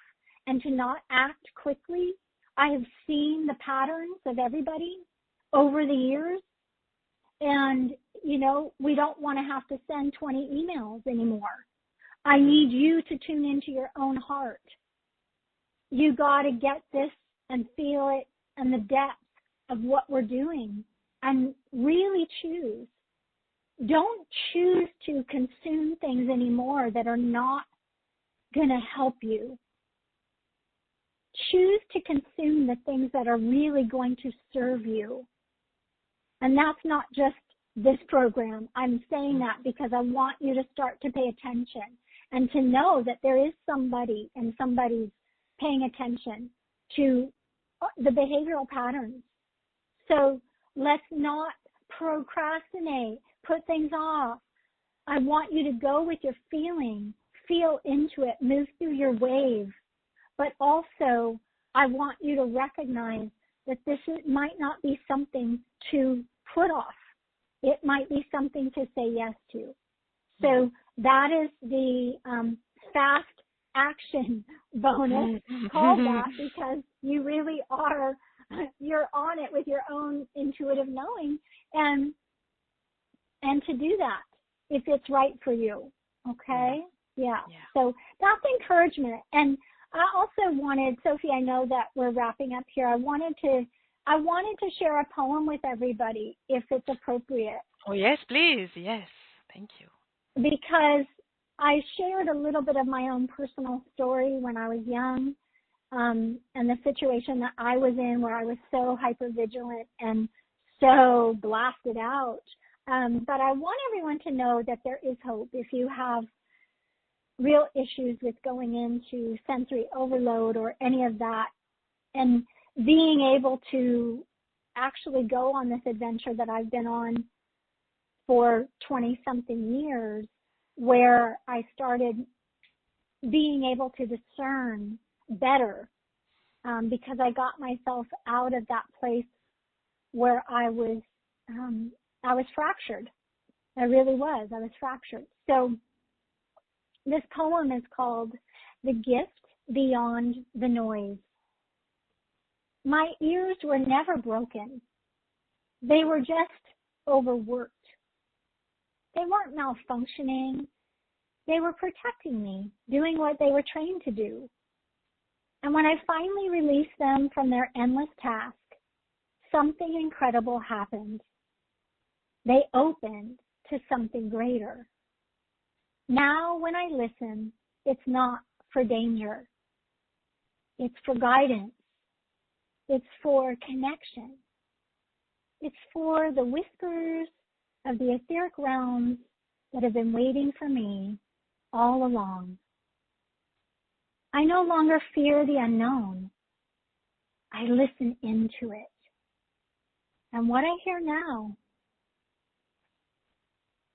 and to not act quickly. I have seen the patterns of everybody over the years. And, we don't want to have to send 20 emails anymore. I need you to tune into your own heart. You got to get this and feel it and the depth of what we're doing and really choose. Don't choose to consume things anymore that are not going to help you. Choose to consume the things that are really going to serve you. And that's not just this program. I'm saying that because I want you to start to pay attention and to know that there is somebody and somebody's paying attention to the behavioral patterns. So let's not procrastinate, put things off. I want you to go with your feeling, feel into it, move through your wave. But also, I want you to recognize that this might not be something to put off. It might be something to say yes to. So that is the fast action bonus. Call that, because you really are, you're on it with your own intuitive knowing, and to do that if it's right for you. Okay? Yeah. So that's encouragement. And I also wanted, Sophie, I know that we're wrapping up here. I wanted to share a poem with everybody, if it's appropriate. Oh, yes, please. Yes. Thank you. Because I shared a little bit of my own personal story when I was young, and the situation that I was in, where I was so hypervigilant and so blasted out. But I want everyone to know that there is hope if you have real issues with going into sensory overload or any of that, and being able to actually go on this adventure that I've been on for 20-something years, where I started being able to discern better, because I got myself out of that place where I was fractured. I really was. I was fractured. So this poem is called The Gift Beyond the Noise. My ears were never broken. They were just overworked. They weren't malfunctioning. They were protecting me, doing what they were trained to do. And when I finally released them from their endless task, something incredible happened. They opened to something greater. Now when I listen, it's not for danger. It's for guidance. It's for connection. It's for the whispers of the etheric realms that have been waiting for me all along. I no longer fear the unknown. I listen into it. And what I hear now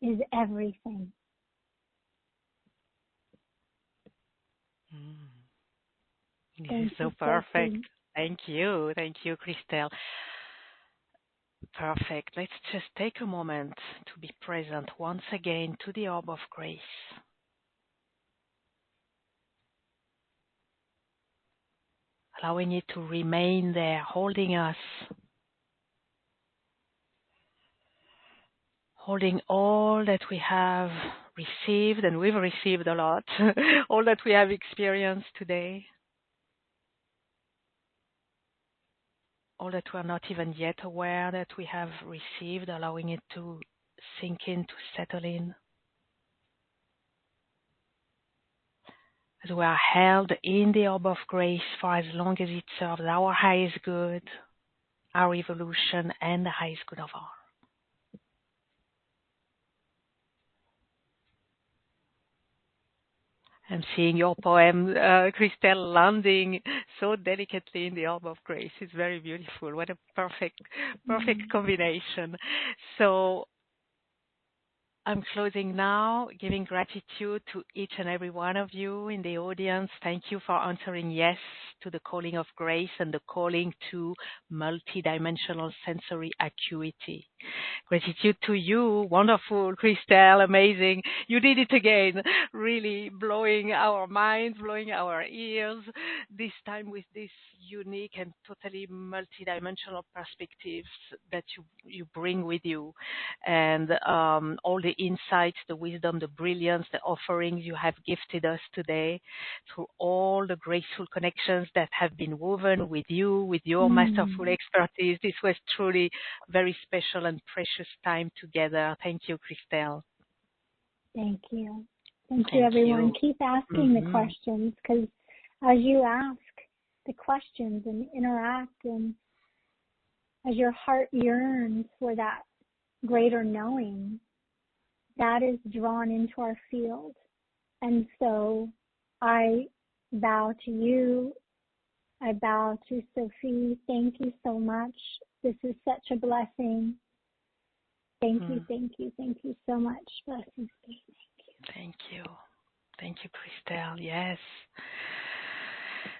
is everything. This is so perfect. Thank you. Thank you, Christel. Perfect. Let's just take a moment to be present once again to the orb of grace. Allowing it to remain there, holding us. Holding all that we have received, and we've received a lot, all that we have experienced today. All that we're not even yet aware that we have received, allowing it to sink in, to settle in. As we are held in the orb of grace for as long as it serves our highest good, our evolution, and the highest good of all. I'm seeing your poem, Christel, landing so delicately in the orb of grace. It's very beautiful. What a perfect combination. So I'm closing now, giving gratitude to each and every one of you in the audience. Thank you for answering yes to the calling of grace and the calling to multidimensional sensory acuity. Gratitude to you, wonderful, Christel, amazing. You did it again, really blowing our minds, blowing our ears, this time with this unique and totally multidimensional perspectives that you bring with you. And all the insights, the wisdom, the brilliance, the offerings you have gifted us today through all the graceful connections that have been woven with you, with your masterful expertise. This was truly very special and precious time together. Thank you, Christel. Thank you. Thank you, everyone. Keep asking the questions, because as you ask the questions and interact, and as your heart yearns for that greater knowing that is drawn into our field. And so I bow to you. I bow to Sophie. Thank you so much. This is such a blessing. Thank you, thank you, thank you so much. Blessings. Thank you. Thank you, Christel. Yes.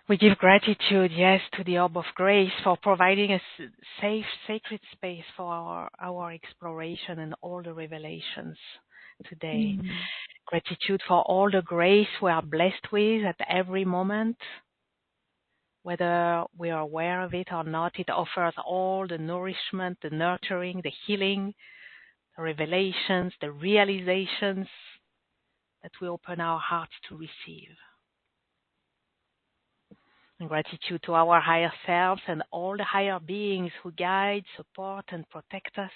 We give gratitude, yes, to the Orb of Grace for providing a safe, sacred space for our exploration and all the revelations today. Gratitude for all the grace we are blessed with at every moment. Whether we are aware of it or not, it offers all the nourishment, the nurturing, the healing, the revelations, the realizations that we open our hearts to receive. And gratitude to our higher selves and all the higher beings who guide, support, and protect us.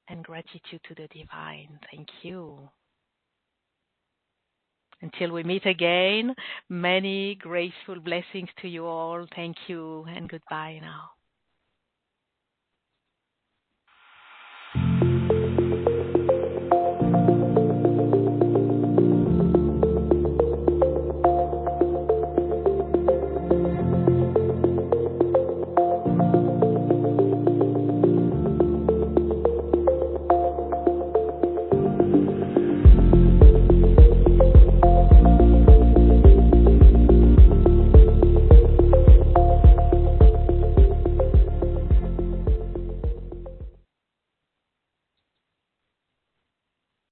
And gratitude to the divine. Thank you. Until we meet again, many graceful blessings to you all. Thank you and goodbye now.